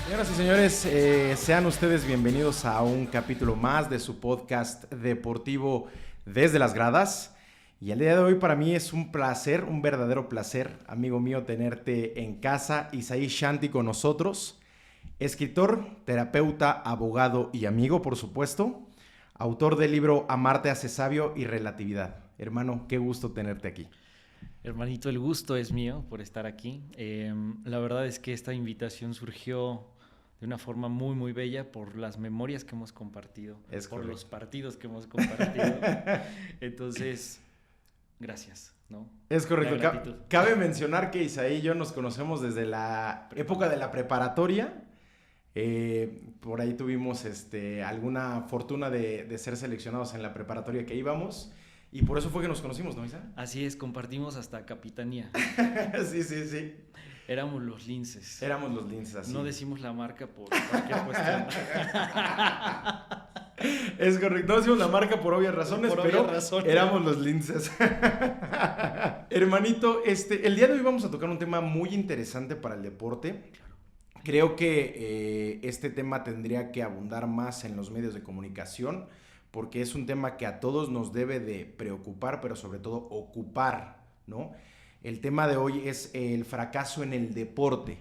Señoras y señores, sean ustedes bienvenidos a un capítulo más de su podcast deportivo Desde las Gradas. Y el día de hoy para mí es un placer, un verdadero placer, amigo mío, tenerte en casa. Isaí Shanti con nosotros, escritor, terapeuta, abogado y amigo, por supuesto. Autor del libro Amarte hace sabio y Relatividad. Hermano, qué gusto tenerte aquí. Hermanito, el gusto es mío por estar aquí. La verdad es que esta invitación surgió de una forma muy, muy bella por las memorias que hemos compartido, por los partidos que hemos compartido. Entonces, gracias, ¿no? Es correcto. Cabe mencionar que Isaí y yo nos conocemos desde la época de la preparatoria. Por ahí tuvimos alguna fortuna de ser seleccionados en la preparatoria que íbamos. Y por eso fue que nos conocimos, ¿no, Isa? Así es, compartimos hasta capitanía. Sí. Éramos los linces. Éramos los linces, así. No decimos la marca por cualquier cuestión. Es correcto, no decimos la marca por obvias razones, éramos los linces. Hermanito, el día de hoy vamos a tocar un tema muy interesante para el deporte. Creo que este tema tendría que abundar más en los medios de comunicación, porque es un tema que a todos nos debe de preocupar, pero sobre todo ocupar, ¿no? El tema de hoy es el fracaso en el deporte.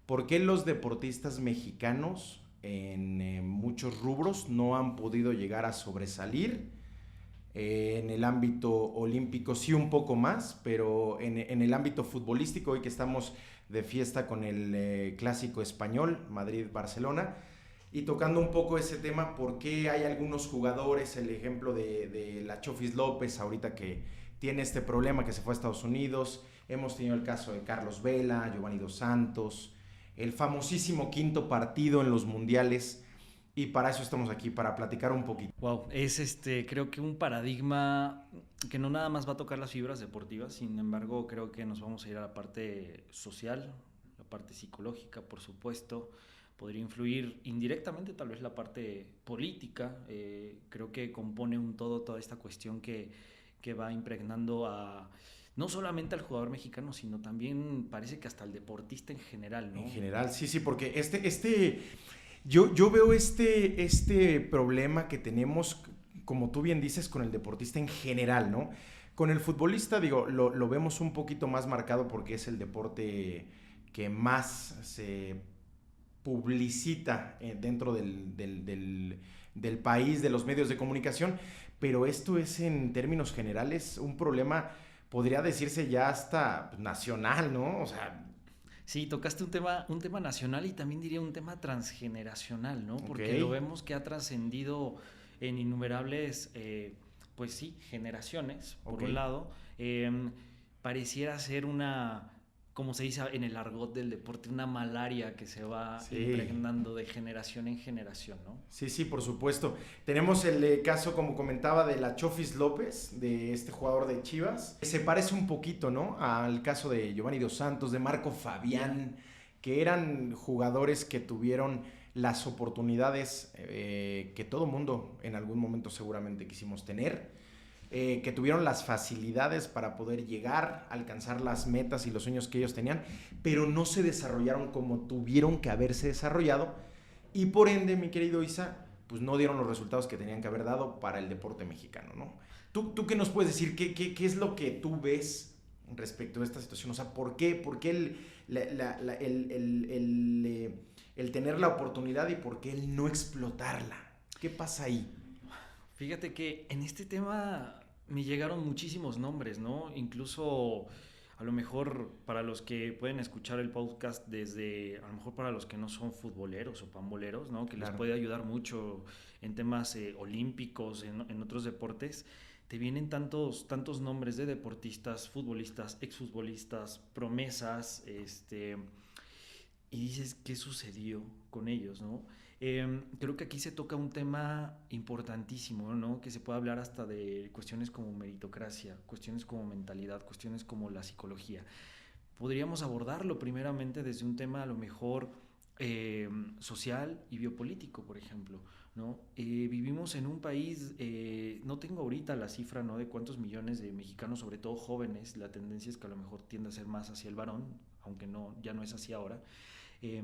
¿Por qué los deportistas mexicanos en muchos rubros no han podido llegar a sobresalir? En el ámbito olímpico sí un poco más, pero en el ámbito futbolístico, hoy que estamos de fiesta con el clásico español, Madrid-Barcelona, y tocando un poco ese tema, ¿por qué hay algunos jugadores, el ejemplo de la Chofis López, ahorita que tiene este problema, que se fue a Estados Unidos? Hemos tenido el caso de Carlos Vela, Giovanni Dos Santos, el famosísimo quinto partido en los mundiales, y para eso estamos aquí, para platicar un poquito. Wow, es creo que un paradigma que no nada más va a tocar las fibras deportivas, sin embargo creo que nos vamos a ir a la parte social, la parte psicológica, por supuesto. Podría influir indirectamente tal vez la parte política. Creo que compone un todo toda esta cuestión que va impregnando a no solamente al jugador mexicano, sino también parece que hasta al deportista en general, ¿no? En general, sí, porque yo veo este problema que tenemos, como tú bien dices, con el deportista en general, ¿no? Con el futbolista, digo, lo vemos un poquito más marcado porque es el deporte que más se publicita dentro del país, de los medios de comunicación, pero esto es en términos generales un problema, podría decirse ya hasta nacional, ¿no? O sea... Sí, tocaste un tema nacional y también diría un tema transgeneracional, ¿no? Porque Okay. lo vemos que ha trascendido en innumerables, pues sí, generaciones, por un lado. Pareciera ser una, como se dice en el argot del deporte, una malaria que se va impregnando de generación en generación, ¿no? Sí, por supuesto. Tenemos el caso, como comentaba, de la Chofis López, de este jugador de Chivas. Se parece un poquito, ¿no?, al caso de Giovanni Dos Santos, de Marco Fabián, que eran jugadores que tuvieron las oportunidades que todo mundo en algún momento seguramente quisimos tener, que tuvieron las facilidades para poder llegar, alcanzar las metas y los sueños que ellos tenían, pero no se desarrollaron como tuvieron que haberse desarrollado, y por ende, mi querido Isa, pues no dieron los resultados que tenían que haber dado para el deporte mexicano, ¿no? ¿Tú qué nos puedes decir? ¿Qué es lo que tú ves respecto a esta situación? O sea, ¿por qué el tener la oportunidad y por qué el no explotarla? ¿Qué pasa ahí? Fíjate que en este tema me llegaron muchísimos nombres, ¿no? Incluso a lo mejor para los que pueden escuchar el podcast desde, a lo mejor para los que no son futboleros o pamboleros, ¿no? Que les puede ayudar mucho en temas olímpicos, en otros deportes. Te vienen tantos nombres de deportistas, futbolistas, exfutbolistas, promesas, y dices, ¿qué sucedió con ellos, no? Creo que aquí se toca un tema importantísimo, ¿no? Que se puede hablar hasta de cuestiones como meritocracia, cuestiones como mentalidad, cuestiones como la psicología. Podríamos abordarlo primeramente desde un tema a lo mejor social y biopolítico, por ejemplo, ¿no? Vivimos en un país, no tengo ahorita la cifra, ¿no?, de cuántos millones de mexicanos, sobre todo jóvenes, la tendencia es que a lo mejor tiende a ser más hacia el varón, aunque no, ya no es así ahora, eh,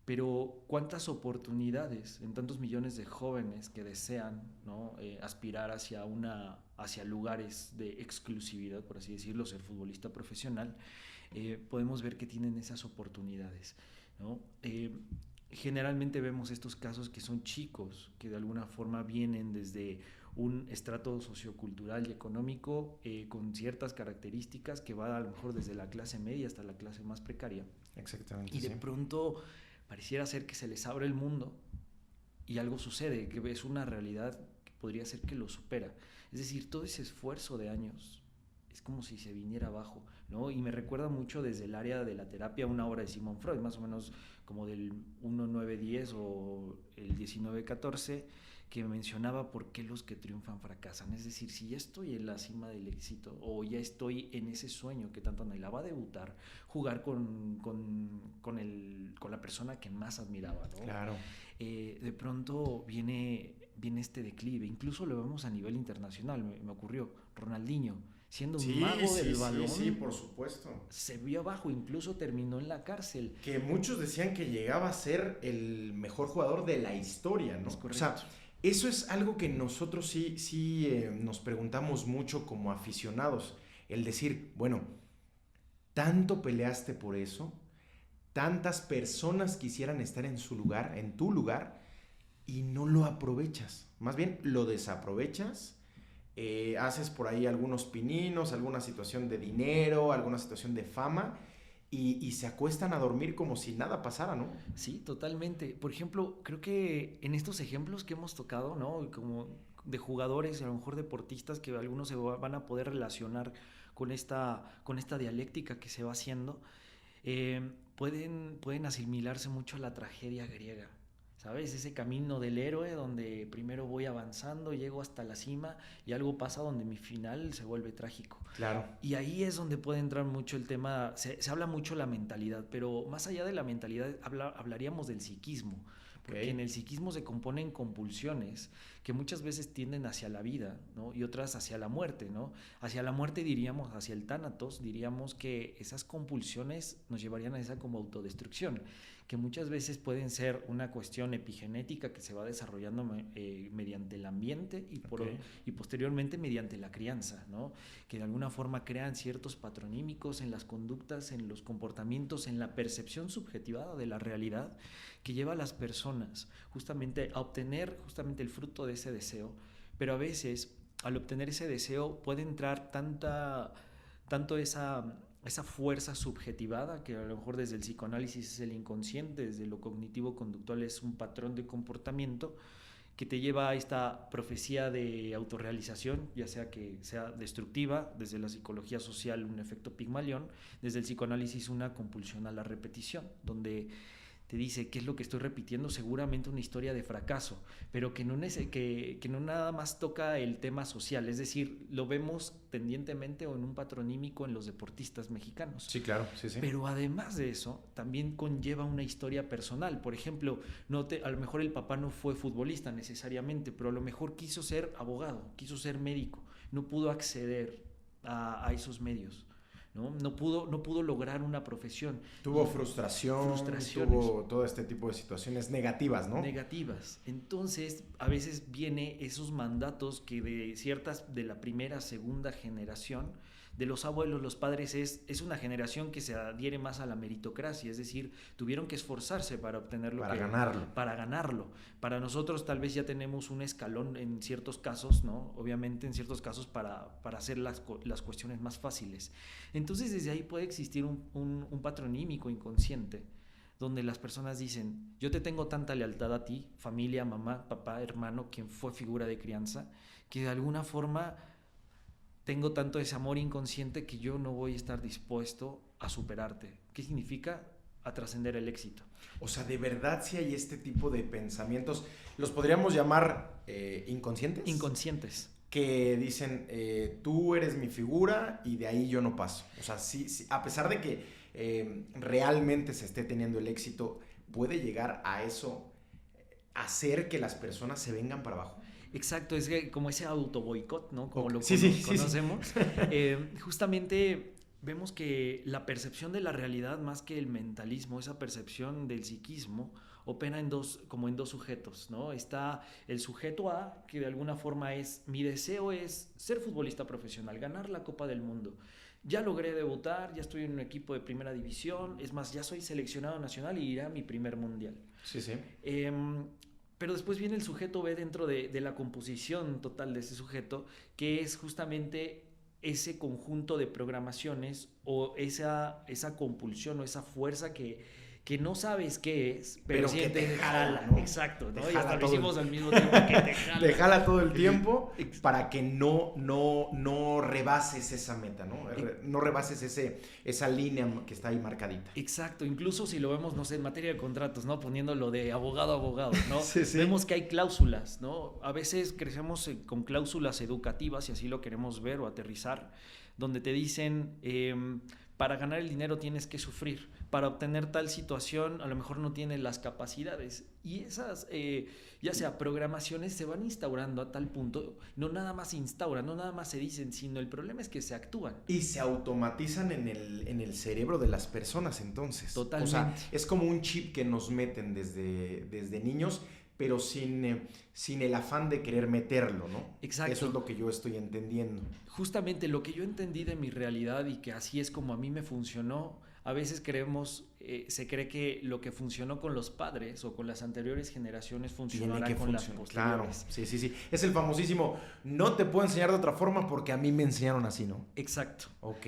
pero cuántas oportunidades en tantos millones de jóvenes que desean, ¿no?, aspirar hacia lugares de exclusividad, por así decirlo, ser futbolista profesional, podemos ver que tienen esas oportunidades, ¿no? Generalmente vemos estos casos que son chicos, que de alguna forma vienen desde un estrato sociocultural y económico con ciertas características que va a lo mejor desde la clase media hasta la clase más precaria. Exactamente. Y de pronto pareciera ser que se les abre el mundo y algo sucede, que es una realidad que podría ser que lo supera. Es decir, todo ese esfuerzo de años es como si se viniera abajo, ¿no? Y me recuerda mucho desde el área de la terapia una obra de Sigmund Freud, más o menos como del 1910 o el 1914, que mencionaba por qué los que triunfan fracasan. Es decir, si ya estoy en la cima del éxito o ya estoy en ese sueño que tanto anhelaba, debutar, jugar con la persona que más admiraba, ¿no? Claro. De pronto viene este declive. Incluso lo vemos a nivel internacional. Me ocurrió Ronaldinho, siendo un mago del balón. Sí, por supuesto. Se vio abajo, incluso terminó en la cárcel. Que muchos decían que llegaba a ser el mejor jugador de la historia, ¿no? Es correcto. O sea, eso es algo que nosotros sí nos preguntamos mucho como aficionados. El decir, bueno, tanto peleaste por eso, tantas personas quisieran estar en su lugar, en tu lugar, y no lo aprovechas. Más bien, lo desaprovechas. Haces por ahí algunos pininos, alguna situación de dinero, alguna situación de fama, y se acuestan a dormir como si nada pasara, ¿no? Sí, totalmente. Por ejemplo, creo que en estos ejemplos que hemos tocado, ¿no?, como de jugadores y a lo mejor deportistas, que algunos se van a poder relacionar con esta dialéctica que se va haciendo, pueden asimilarse mucho a la tragedia griega. ¿Sabes? Ese camino del héroe donde primero voy avanzando, llego hasta la cima y algo pasa donde mi final se vuelve trágico. Claro. Y ahí es donde puede entrar mucho el tema, se habla mucho la mentalidad, pero más allá de la mentalidad hablaríamos del psiquismo. Porque en el psiquismo se componen compulsiones que muchas veces tienden hacia la vida, ¿no?, y otras hacia la muerte, ¿no? Hacia la muerte diríamos, hacia el tánatos, diríamos que esas compulsiones nos llevarían a esa como autodestrucción, que muchas veces pueden ser una cuestión epigenética que se va desarrollando mediante el ambiente y posteriormente mediante la crianza, ¿no?, que de alguna forma crean ciertos patronímicos en las conductas, en los comportamientos, en la percepción subjetivada de la realidad, que lleva a las personas justamente a obtener justamente el fruto de ese deseo, pero a veces al obtener ese deseo puede entrar tanto esa fuerza subjetivada, que a lo mejor desde el psicoanálisis es el inconsciente, desde lo cognitivo-conductual es un patrón de comportamiento, que te lleva a esta profecía de autorrealización, ya sea que sea destructiva, desde la psicología social un efecto Pigmalión, desde el psicoanálisis una compulsión a la repetición, donde te dice qué es lo que estoy repitiendo, seguramente una historia de fracaso, pero que no nada más toca el tema social, es decir, lo vemos tendientemente o en un patronímico en los deportistas mexicanos. Sí, claro, sí. Pero además de eso, también conlleva una historia personal. Por ejemplo, a lo mejor el papá no fue futbolista necesariamente, pero a lo mejor quiso ser abogado, quiso ser médico, no pudo acceder a esos medios. No pudo lograr una profesión. Tuvo frustraciones. Tuvo todo este tipo de situaciones negativas, ¿no? Negativas. Entonces, a veces viene esos mandatos que de la primera, segunda generación, de los abuelos, los padres, es una generación que se adhiere más a la meritocracia, es decir, tuvieron que esforzarse para obtenerlo. Para ganarlo. Para nosotros tal vez ya tenemos un escalón en ciertos casos, ¿no? Obviamente en ciertos casos para hacer las cuestiones más fáciles. Entonces desde ahí puede existir un patronímico inconsciente, donde las personas dicen, yo te tengo tanta lealtad a ti, familia, mamá, papá, hermano, quien fue figura de crianza, que de alguna forma tengo tanto ese amor inconsciente que yo no voy a estar dispuesto a superarte. ¿Qué significa? A trascender el éxito. O sea, de verdad sí hay este tipo de pensamientos, ¿los podríamos llamar inconscientes? Inconscientes. Que dicen, tú eres mi figura y de ahí yo no paso. O sea, sí, a pesar de que realmente se esté teniendo el éxito, puede llegar a eso, hacer que las personas se vengan para abajo. Exacto, es como ese auto boicot, ¿no? Como lo conocemos. Justamente vemos que la percepción de la realidad más que el mentalismo, esa percepción del psiquismo, opera como en dos sujetos, ¿no? Está el sujeto A, que de alguna forma mi deseo es ser futbolista profesional, ganar la Copa del Mundo. Ya logré debutar, ya estoy en un equipo de primera división, es más, ya soy seleccionado nacional y iré a mi primer mundial. Sí, sí. Pero después viene el sujeto B dentro de la composición total de ese sujeto, que es justamente ese conjunto de programaciones o esa compulsión o esa fuerza que no sabes qué es, pero que te jala, ¿no? Exacto, ¿no? Y hasta lo hicimos al mismo tiempo, que te jala. Te jala todo el tiempo para que no rebases esa meta, ¿no? No rebases esa línea que está ahí marcadita. Exacto, incluso si lo vemos, no sé, en materia de contratos, ¿no? Poniéndolo de abogado a abogado, ¿no? Sí. Vemos que hay cláusulas, ¿no? A veces crecemos con cláusulas educativas, si así lo queremos ver o aterrizar, donde te dicen, para ganar el dinero tienes que sufrir, para obtener tal situación a lo mejor no tienes las capacidades, y esas ya sea programaciones se van instaurando a tal punto, no nada más se instauran, no nada más se dicen, sino el problema es que se actúan. Y se automatizan en el cerebro de las personas entonces. Totalmente. O sea, es como un chip que nos meten desde niños, pero sin el afán de querer meterlo, ¿no? Exacto. Eso es lo que yo estoy entendiendo. Justamente lo que yo entendí de mi realidad y que así es como a mí me funcionó, a veces se cree que lo que funcionó con los padres o con las anteriores generaciones funcionará con las posteriores. Claro, sí. Es el famosísimo, no te puedo enseñar de otra forma porque a mí me enseñaron así, ¿no? Exacto. Ok.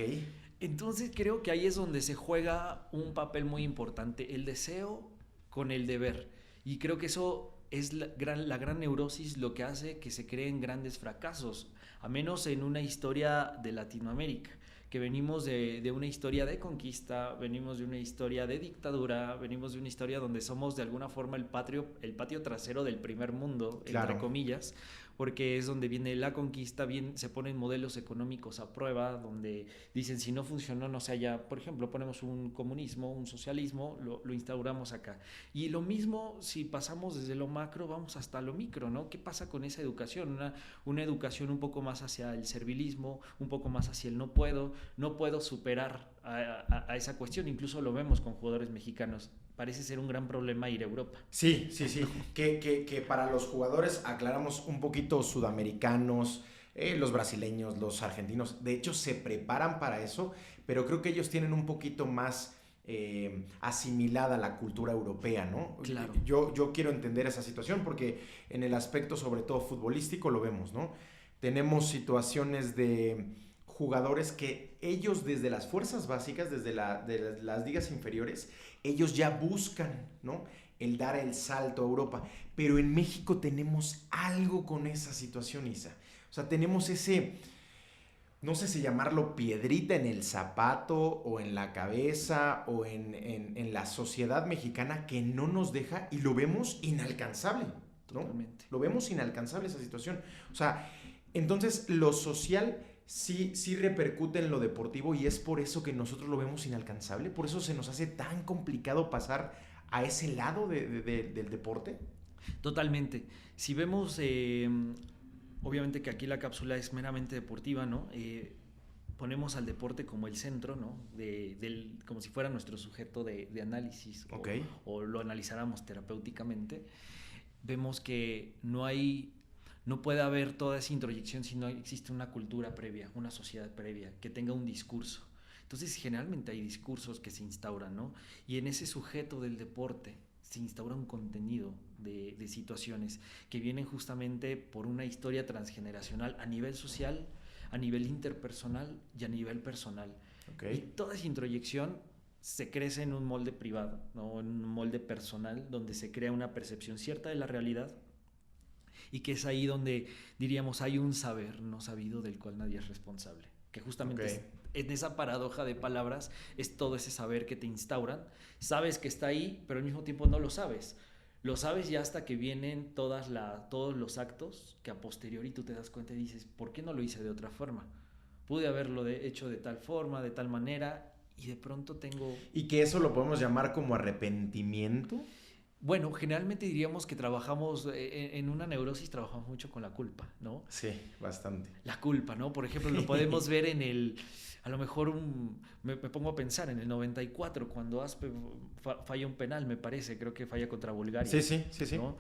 Entonces creo que ahí es donde se juega un papel muy importante, el deseo con el deber. Y creo que eso es la gran neurosis, lo que hace que se creen grandes fracasos, a menos en una historia de Latinoamérica, que venimos de una historia de conquista, venimos de una historia de dictadura, venimos de una historia donde somos de alguna forma el patio trasero del primer mundo, claro, entre comillas, porque es donde viene la conquista, se ponen modelos económicos a prueba, donde dicen si no funcionó, no sé, allá, por ejemplo, ponemos un comunismo, un socialismo, lo instauramos acá. Y lo mismo si pasamos desde lo macro, vamos hasta lo micro, ¿no? ¿Qué pasa con esa educación? Una educación un poco más hacia el servilismo, un poco más hacia el no puedo superar a esa cuestión, incluso lo vemos con jugadores mexicanos. Parece ser un gran problema ir a Europa. Sí. que para los jugadores, aclaramos un poquito, sudamericanos, los brasileños, los argentinos, de hecho se preparan para eso, pero creo que ellos tienen un poquito más asimilada la cultura europea, ¿no? Claro. Yo quiero entender esa situación porque en el aspecto sobre todo futbolístico lo vemos, ¿no? Tenemos situaciones de jugadores que ellos desde las fuerzas básicas, desde las ligas inferiores, ellos ya buscan, ¿no?, el dar el salto a Europa. Pero en México tenemos algo con esa situación, Isa. O sea, tenemos ese, no sé si llamarlo piedrita en el zapato o en la cabeza o en la sociedad mexicana que no nos deja y lo vemos inalcanzable, ¿no? Totalmente. Lo vemos inalcanzable esa situación. O sea, entonces lo social sí repercute en lo deportivo y es por eso que nosotros lo vemos inalcanzable, por eso se nos hace tan complicado pasar a ese lado del deporte. Totalmente. Si vemos, obviamente que aquí la cápsula es meramente deportiva, ¿no? Ponemos al deporte como el centro, ¿no? Como si fuera nuestro sujeto de análisis, Okay. o lo analizáramos terapéuticamente. Vemos que no puede haber toda esa introyección si no existe una cultura previa, una sociedad previa, que tenga un discurso. Entonces, generalmente hay discursos que se instauran, ¿no? Y en ese sujeto del deporte se instaura un contenido de situaciones que vienen justamente por una historia transgeneracional a nivel social, a nivel interpersonal y a nivel personal. Okay. Y toda esa introyección se crece en un molde privado, ¿no? En un molde personal donde se crea una percepción cierta de la realidad, y que es ahí donde diríamos hay un saber no sabido del cual nadie es responsable, que justamente en esa paradoja de palabras es todo ese saber que te instauran, sabes que está ahí pero al mismo tiempo no lo sabes ya hasta que vienen todos los actos que a posteriori tú te das cuenta y dices, ¿por qué no lo hice de otra forma? Pude haberlo hecho de tal forma, de tal manera, y de pronto tengo... ¿Y que eso lo podemos llamar como arrepentimiento? Bueno, generalmente diríamos que trabajamos, en una neurosis trabajamos mucho con la culpa, ¿no? Sí, bastante. La culpa, ¿no? Por ejemplo, lo podemos ver en a lo mejor me pongo a pensar en el 94, cuando Aspe falla un penal, me parece, creo que falla contra Bulgaria. Sí. ¿No?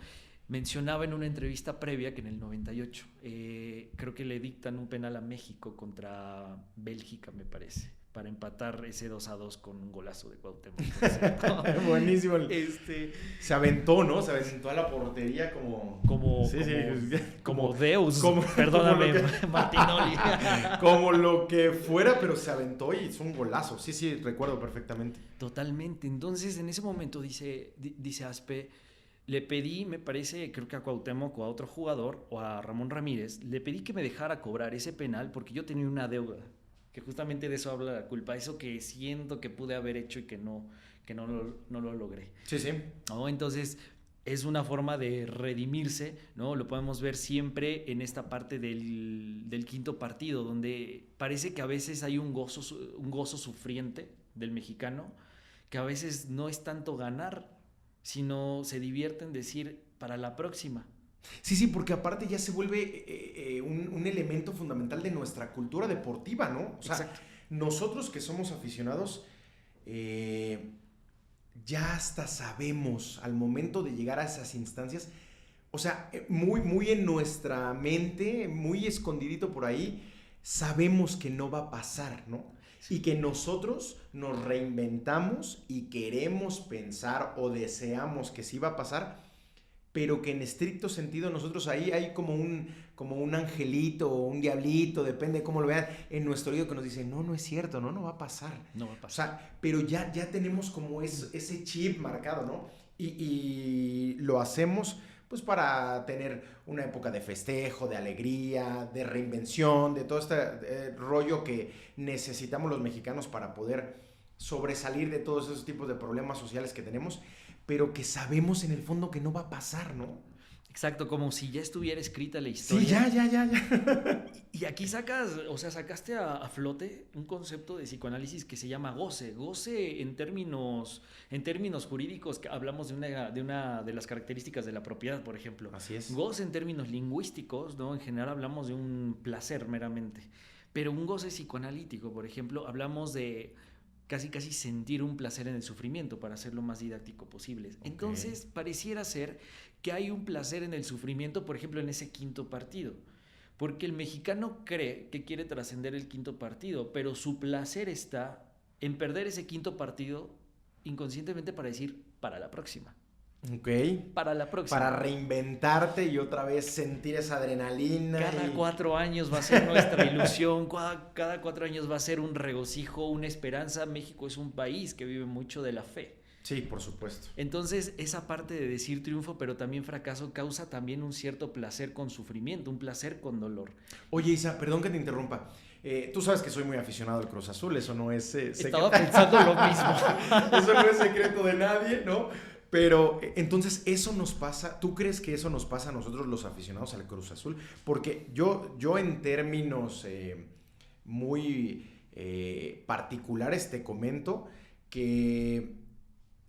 Mencionaba en una entrevista previa que en el 98, creo que le dictan un penal a México contra Bélgica, me parece, para empatar ese 2-2 con un golazo de Cuauhtémoc. Buenísimo. Se aventó, ¿no? Se aventó a la portería como Deus. Perdóname, Martinoli. Como lo que fuera, pero se aventó y hizo un golazo. Sí, recuerdo perfectamente. Totalmente. Entonces, en ese momento dice Aspe, le pedí, me parece, creo que a Cuauhtémoc o a otro jugador, o a Ramón Ramírez, le pedí que me dejara cobrar ese penal porque yo tenía una deuda. Que justamente de eso habla la culpa, eso que siento que pude haber hecho y que no lo logré. Sí. ¿No? Entonces, es una forma de redimirse, ¿no? Lo podemos ver siempre en esta parte del quinto partido, donde parece que a veces hay un gozo sufriente del mexicano, que a veces no es tanto ganar, sino se divierte en decir para la próxima. Sí, porque aparte ya se vuelve un elemento fundamental de nuestra cultura deportiva, ¿no? O sea, exacto. Nosotros que somos aficionados, ya hasta sabemos al momento de llegar a esas instancias, o sea, muy en nuestra mente, muy escondidito por ahí, sabemos que no va a pasar, ¿no? Y que nosotros nos reinventamos y queremos pensar o deseamos que sí va a pasar, pero que en estricto sentido nosotros ahí hay como un angelito o un diablito, depende de cómo lo vean, en nuestro oído que nos dice, no es cierto, no va a pasar. No va a pasar. O sea, pero ya tenemos como ese chip marcado, ¿no? Y lo hacemos pues para tener una época de festejo, de alegría, de reinvención, de todo este rollo que necesitamos los mexicanos para poder sobresalir de todos esos tipos de problemas sociales que tenemos, pero que sabemos en el fondo que no va a pasar, ¿no? Exacto, como si ya estuviera escrita la historia. Sí, ya. Y aquí sacaste a flote un concepto de psicoanálisis que se llama goce. Goce en términos jurídicos, que hablamos de una de las características de la propiedad, por ejemplo. Así es. Goce en términos lingüísticos, ¿no? En general hablamos de un placer meramente. Pero un goce psicoanalítico, por ejemplo, hablamos de casi sentir un placer en el sufrimiento, para hacer lo más didáctico posible. Okay. Entonces, pareciera ser que hay un placer en el sufrimiento, por ejemplo, en ese quinto partido. Porque el mexicano cree que quiere trascender el quinto partido, pero su placer está en perder ese quinto partido inconscientemente para decir, para la próxima. Ok. Para la próxima. Para reinventarte y otra vez sentir esa adrenalina. Cada 4 años va a ser nuestra ilusión, cada 4 años va a ser un regocijo, una esperanza. México es un país que vive mucho de la fe. Sí, por supuesto. Entonces, esa parte de decir triunfo, pero también fracaso, causa también un cierto placer con sufrimiento, un placer con dolor. Oye, Isa, perdón que te interrumpa. Tú sabes que soy muy aficionado al Cruz Azul, eso no es secreto. Estaba pensando lo mismo. Eso no es secreto de nadie, ¿no? Pero entonces eso nos pasa, ¿tú crees que eso nos pasa a nosotros los aficionados al Cruz Azul? Porque yo en términos muy particulares te comento que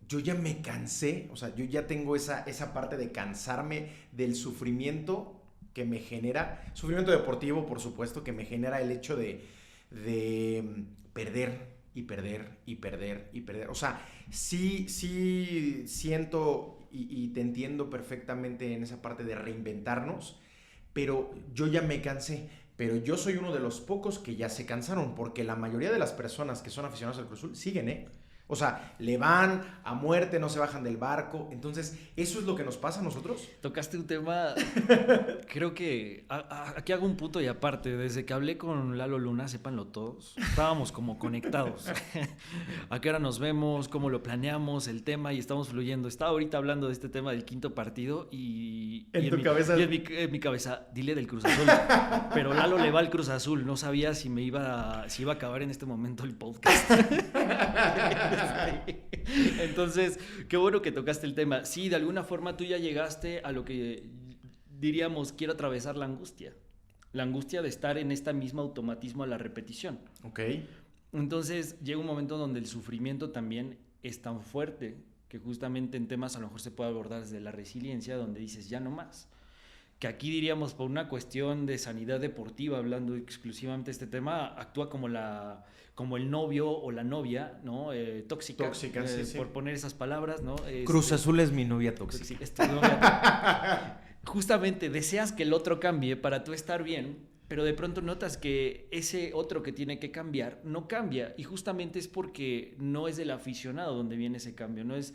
yo ya me cansé, o sea, yo ya tengo esa parte de cansarme del sufrimiento que me genera, sufrimiento deportivo, por supuesto, que me genera el hecho de perder y perder. O sea, sí siento y te entiendo perfectamente en esa parte de reinventarnos, pero yo ya me cansé. Pero yo soy uno de los pocos que ya se cansaron, porque la mayoría de las personas que son aficionados al Cruz Azul siguen, O sea, le van a muerte, no se bajan del barco. Entonces, ¿eso es lo que nos pasa a nosotros? Tocaste un tema, creo que aquí hago un punto y aparte. Desde que hablé con Lalo Luna, sépanlo todos, estábamos como conectados. ¿A qué hora nos vemos? ¿Cómo lo planeamos? El tema, y estamos fluyendo. Estaba ahorita hablando de este tema del quinto partido y en mi cabeza, dile del Cruz Azul. Pero Lalo le va al Cruz Azul. No sabía si iba a acabar en este momento el podcast. Entonces, qué bueno que tocaste el tema. Sí, de alguna forma tú ya llegaste a lo que diríamos, quiero atravesar la angustia de estar en este mismo automatismo a la repetición. Ok. Entonces llega un momento donde el sufrimiento también es tan fuerte que justamente en temas a lo mejor se puede abordar desde la resiliencia, donde dices ya no más. Que aquí diríamos por una cuestión de sanidad deportiva, hablando exclusivamente de este tema, actúa como el novio o la novia, ¿no? Tóxica, Sí. por poner esas palabras, ¿no? Cruz Azul es mi novia tóxica. Sí, es tu novia. Justamente deseas que el otro cambie para tú estar bien, pero de pronto notas que ese otro que tiene que cambiar no cambia, y justamente es porque no es del aficionado donde viene ese cambio, no es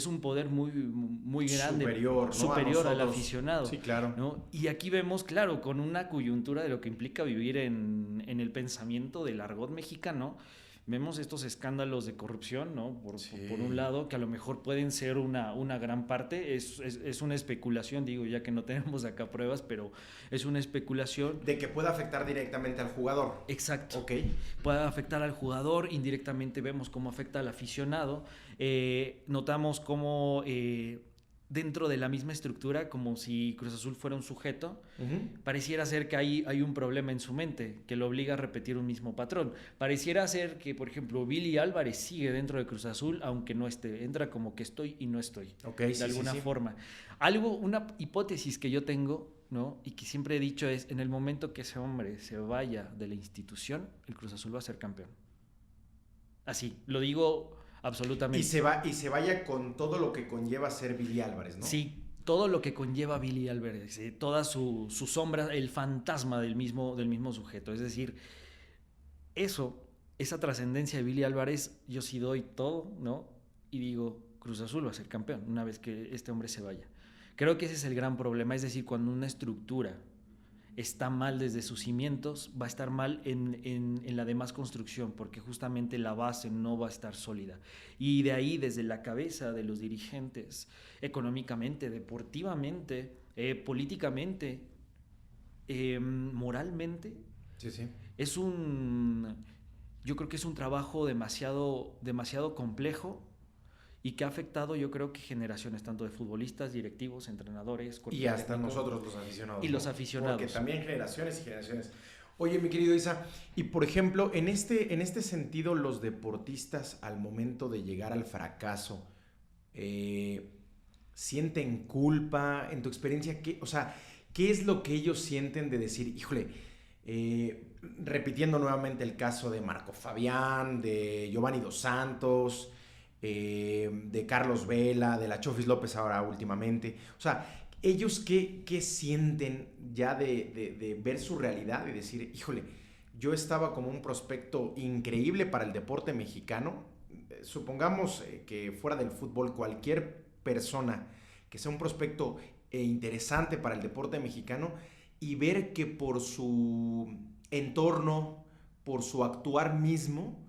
un poder muy grande, superior, ¿no? superior al aficionado. Sí, claro. ¿No? Y aquí vemos, claro, con una coyuntura de lo que implica vivir en el pensamiento del argot mexicano. Vemos estos escándalos de corrupción, ¿no? Por un lado, que a lo mejor pueden ser una gran parte. Es una especulación, digo, ya que no tenemos acá pruebas, pero es una especulación. De que pueda afectar directamente al jugador. Exacto. Ok. Puede afectar al jugador, indirectamente vemos cómo afecta al aficionado. Notamos cómo dentro de la misma estructura, como si Cruz Azul fuera un sujeto, pareciera ser que hay un problema en su mente que lo obliga a repetir un mismo patrón. Pareciera ser que, por ejemplo, Billy Álvarez sigue dentro de Cruz Azul, aunque no esté. Entra como que estoy y no estoy, de alguna forma. Una hipótesis que yo tengo, ¿no? Y que siempre he dicho es, en el momento que ese hombre se vaya de la institución, el Cruz Azul va a ser campeón. Así, lo digo absolutamente. Y se vaya con todo lo que conlleva ser Billy Álvarez, ¿no? Sí, todo lo que conlleva Billy Álvarez, toda su sombra, el fantasma del mismo sujeto. Es decir, esa trascendencia de Billy Álvarez, yo sí doy todo, ¿no? Y digo, Cruz Azul va a ser campeón una vez que este hombre se vaya. Creo que ese es el gran problema, es decir, cuando una estructura está mal desde sus cimientos, va a estar mal en la demás construcción, porque justamente la base no va a estar sólida. Y de ahí, desde la cabeza de los dirigentes, económicamente, deportivamente, políticamente, moralmente, yo creo que es un trabajo demasiado complejo, y que ha afectado, yo creo que generaciones tanto de futbolistas, directivos, entrenadores, y hasta nosotros los aficionados. Y los aficionados. Porque también generaciones y generaciones. Oye, mi querido Isa, y por ejemplo, en este sentido, los deportistas al momento de llegar al fracaso, ¿sienten culpa? En tu experiencia, ¿qué es lo que ellos sienten de decir, híjole, repitiendo nuevamente el caso de Marco Fabián, de Giovanni Dos Santos, de Carlos Vela, de la Chofis López ahora últimamente? O sea, ellos qué sienten ya de ver su realidad y decir, híjole, yo estaba como un prospecto increíble para el deporte mexicano. Supongamos que fuera del fútbol, cualquier persona que sea un prospecto interesante para el deporte mexicano, y ver que por su entorno, por su actuar mismo,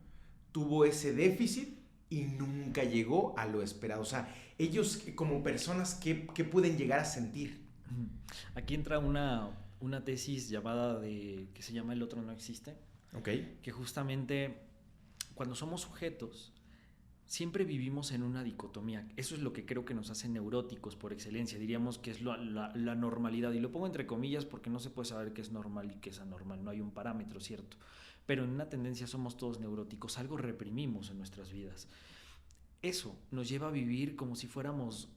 tuvo ese déficit y nunca llegó a lo esperado. O sea, ellos como personas, ¿qué pueden llegar a sentir? Aquí entra una tesis que se llama El otro no existe. Okay. Que justamente cuando somos sujetos siempre vivimos en una dicotomía. Eso es lo que creo que nos hace neuróticos por excelencia. Diríamos que es la normalidad. Y lo pongo entre comillas porque no se puede saber qué es normal y qué es anormal. No hay un parámetro, ¿cierto? Pero en una tendencia somos todos neuróticos, algo reprimimos en nuestras vidas. Eso nos lleva a vivir como si fuéramos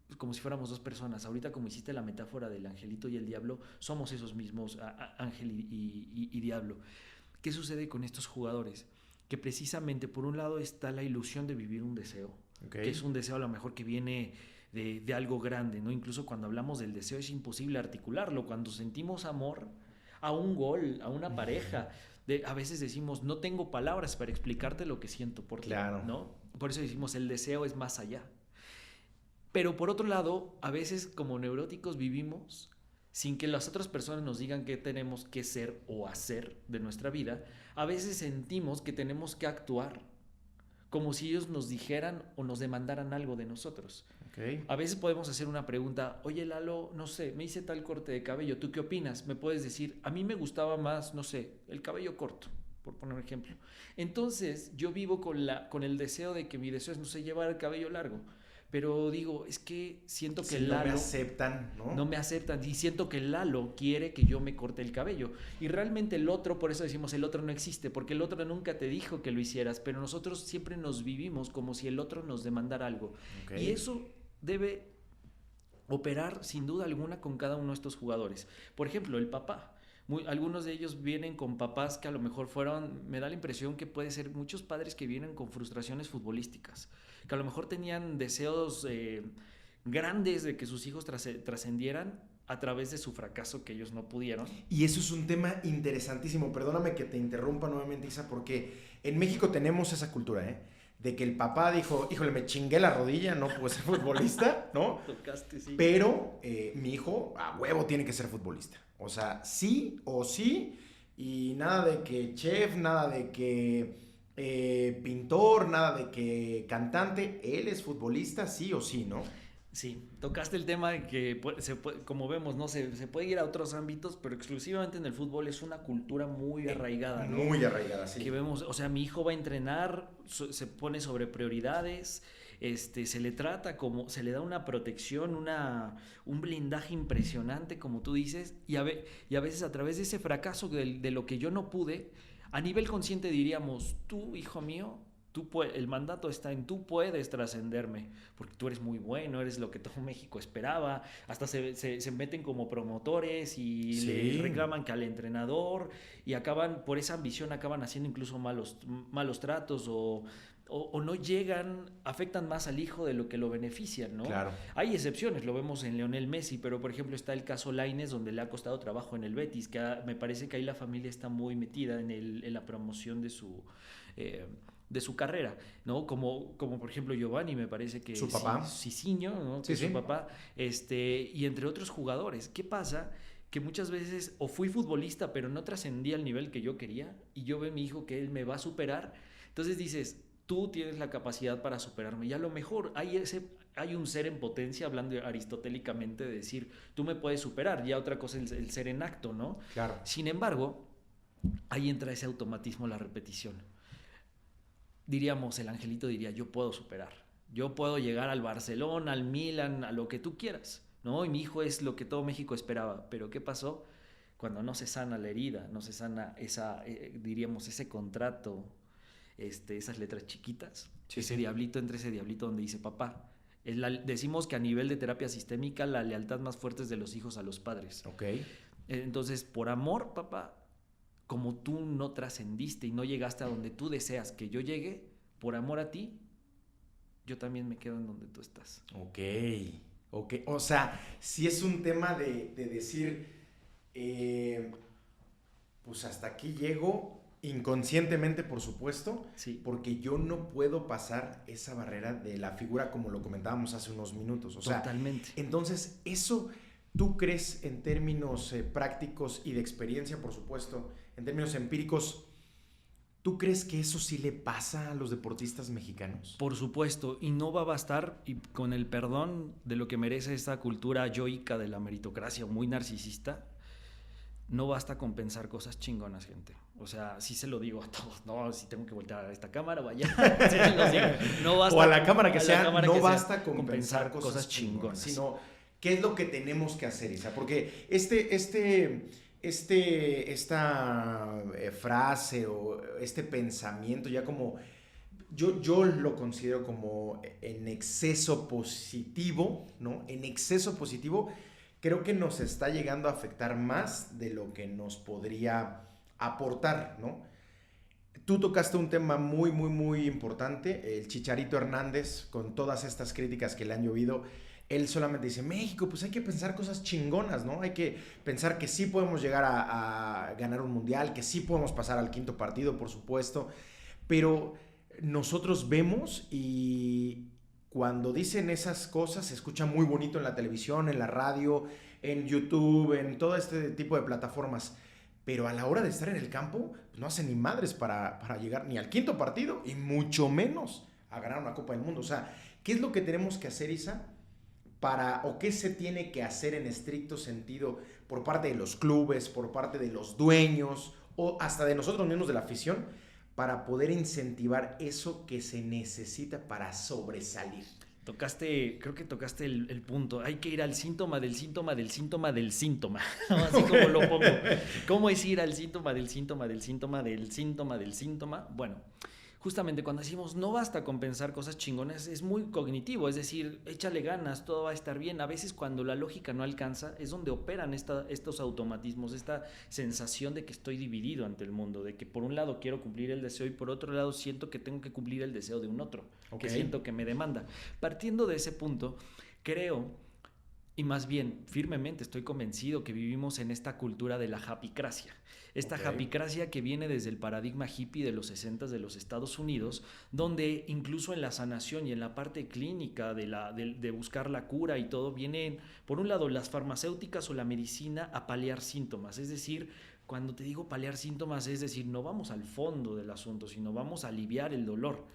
dos personas. Ahorita, como hiciste la metáfora del angelito y el diablo, somos esos mismos, ángel y diablo. ¿Qué sucede con estos jugadores? Que precisamente por un lado está la ilusión de vivir un deseo, que es un deseo a lo mejor que viene de algo grande, ¿no? Incluso cuando hablamos del deseo es imposible articularlo. Cuando sentimos amor a un gol, a una pareja, a veces decimos, no tengo palabras para explicarte lo que siento por ti, ¿no? Por eso decimos, el deseo es más allá. Pero por otro lado, a veces como neuróticos vivimos sin que las otras personas nos digan qué tenemos que ser o hacer de nuestra vida. A veces sentimos que tenemos que actuar como si ellos nos dijeran o nos demandaran algo de nosotros. Okay. A veces podemos hacer una pregunta, oye Lalo, no sé, me hice tal corte de cabello, ¿tú qué opinas? Me puedes decir, a mí me gustaba más, no sé, el cabello corto, por poner un ejemplo. Entonces yo vivo con el deseo de que mi deseo es, no sé, llevar el cabello largo. Pero digo, es que siento que Si no Lalo... me aceptan, ¿no? No me aceptan y siento que Lalo quiere que yo me corte el cabello. Y realmente el otro, por eso decimos el otro no existe, porque el otro nunca te dijo que lo hicieras, pero nosotros siempre nos vivimos como si el otro nos demandara algo. Okay. Y eso debe operar sin duda alguna con cada uno de estos jugadores. Por ejemplo, el papá. Algunos de ellos vienen con papás que a lo mejor fueron, me da la impresión que puede ser muchos padres que vienen con frustraciones futbolísticas, que a lo mejor tenían deseos grandes de que sus hijos trascendieran a través de su fracaso que ellos no pudieron. Y eso es un tema interesantísimo. Perdóname que te interrumpa nuevamente, Isa, porque en México tenemos esa cultura, ¿eh? De que el papá dijo, híjole, me chingué la rodilla, no puedo ser futbolista, ¿no? Tocaste, sí. Pero mi hijo a huevo tiene que ser futbolista. O sea, sí o sí, y nada de que chef, nada de que pintor, nada de que cantante, él es futbolista sí o sí, ¿no? Sí, tocaste el tema de que, como vemos, ¿no? Se puede ir a otros ámbitos, pero exclusivamente en el fútbol es una cultura muy arraigada, ¿no? Muy arraigada, sí. Que vemos, o sea, mi hijo va a entrenar, se pone sobre prioridades, se le trata como, se le da una protección, un blindaje impresionante, como tú dices, y a veces a través de ese fracaso de lo que yo no pude, a nivel consciente diríamos, tú, hijo mío, el mandato está en tú puedes trascenderme, porque tú eres muy bueno, eres lo que todo México esperaba, hasta se meten como promotores y sí, le reclaman que al entrenador, y por esa ambición acaban haciendo incluso malos tratos o no llegan, afectan más al hijo de lo que lo benefician, ¿no? Claro. Hay excepciones, lo vemos en Lionel Messi, pero por ejemplo está el caso Lainez, donde le ha costado trabajo en el Betis, que me parece que ahí la familia está muy metida en la promoción de su carrera, ¿no? Como por ejemplo Giovanni, me parece que su papá, Cicinho, ¿no? Sí, su papá, y entre otros jugadores. ¿Qué pasa? Que muchas veces o fui futbolista pero no trascendí al nivel que yo quería, y yo veo a mi hijo que él me va a superar, entonces dices, tú tienes la capacidad para superarme, y a lo mejor hay un ser en potencia, hablando aristotélicamente, de decir, tú me puedes superar, ya otra cosa es el ser en acto, ¿no? Claro. Sin embargo, ahí entra ese automatismo, la repetición. Diríamos, el angelito diría, yo puedo superar, yo puedo llegar al Barcelona, al Milan, a lo que tú quieras, ¿no? Y mi hijo es lo que todo México esperaba. Pero ¿qué pasó? Cuando no se sana la herida, no se sana diríamos, ese contrato, esas letras chiquitas, sí, ese diablito, entre ese diablito donde dice papá. Decimos que a nivel de terapia sistémica la lealtad más fuerte es de los hijos a los padres. Ok. Entonces, por amor, papá, como tú no trascendiste y no llegaste a donde tú deseas que yo llegue, por amor a ti, yo también me quedo en donde tú estás. Ok. O sea, si es un tema de decir, pues hasta aquí llego, inconscientemente, por supuesto, sí, porque yo no puedo pasar esa barrera de la figura como lo comentábamos hace unos minutos. O sea, totalmente. Entonces, eso, ¿tú crees en términos prácticos y de experiencia, por supuesto, en términos empíricos, ¿tú crees que eso sí le pasa a los deportistas mexicanos? Por supuesto, y no va a bastar, y con el perdón de lo que merece esta cultura yoica de la meritocracia muy narcisista, no basta con pensar cosas chingonas, gente. O sea, sí se lo digo a todos, no, si tengo que voltear a esta cámara, vaya. Sí se los digo. No basta, o a la cámara que sea, cámara no que basta sea, con pensar cosas chingonas, sino qué es lo que tenemos que hacer, Isa. Porque esta frase o este pensamiento ya como yo lo considero como en exceso positivo, ¿no? En exceso positivo creo que nos está llegando a afectar más de lo que nos podría aportar, ¿no? Tú tocaste un tema muy, muy, muy importante, el Chicharito Hernández, con todas estas críticas que le han llovido. Él solamente dice, México, pues hay que pensar cosas chingonas, ¿no? Hay que pensar que sí podemos llegar a ganar un mundial, que sí podemos pasar al quinto partido, por supuesto, pero nosotros vemos y cuando dicen esas cosas se escucha muy bonito en la televisión, en la radio, en YouTube, en todo este tipo de plataformas, pero a la hora de estar en el campo, pues no hacen ni madres para llegar ni al quinto partido y mucho menos a ganar una Copa del Mundo. O sea, ¿qué es lo que tenemos que hacer, Isa? O qué se tiene que hacer en estricto sentido por parte de los clubes, por parte de los dueños o hasta de nosotros mismos de la afición para poder incentivar eso que se necesita para sobresalir? Creo que tocaste el punto. Hay que ir al síntoma del síntoma del síntoma del síntoma. Así como lo pongo. ¿Cómo es ir al síntoma del síntoma del síntoma del síntoma del síntoma? Bueno, justamente cuando decimos no basta con pensar cosas chingonas, es muy cognitivo, es decir, échale ganas, todo va a estar bien. A veces cuando la lógica no alcanza es donde operan estos automatismos, esta sensación de que estoy dividido ante el mundo, de que por un lado quiero cumplir el deseo y por otro lado siento que tengo que cumplir el deseo de un otro, que siento que me demanda. Partiendo de ese punto, creo, y más bien firmemente estoy convencido que vivimos en esta cultura de la japicracia. Esta japicracia que viene desde el paradigma hippie de los 60 de los Estados Unidos, donde incluso en la sanación y en la parte clínica de buscar la cura y todo, vienen, por un lado, las farmacéuticas o la medicina a paliar síntomas. Es decir, cuando te digo paliar síntomas, es decir, no vamos al fondo del asunto, sino vamos a aliviar el dolor.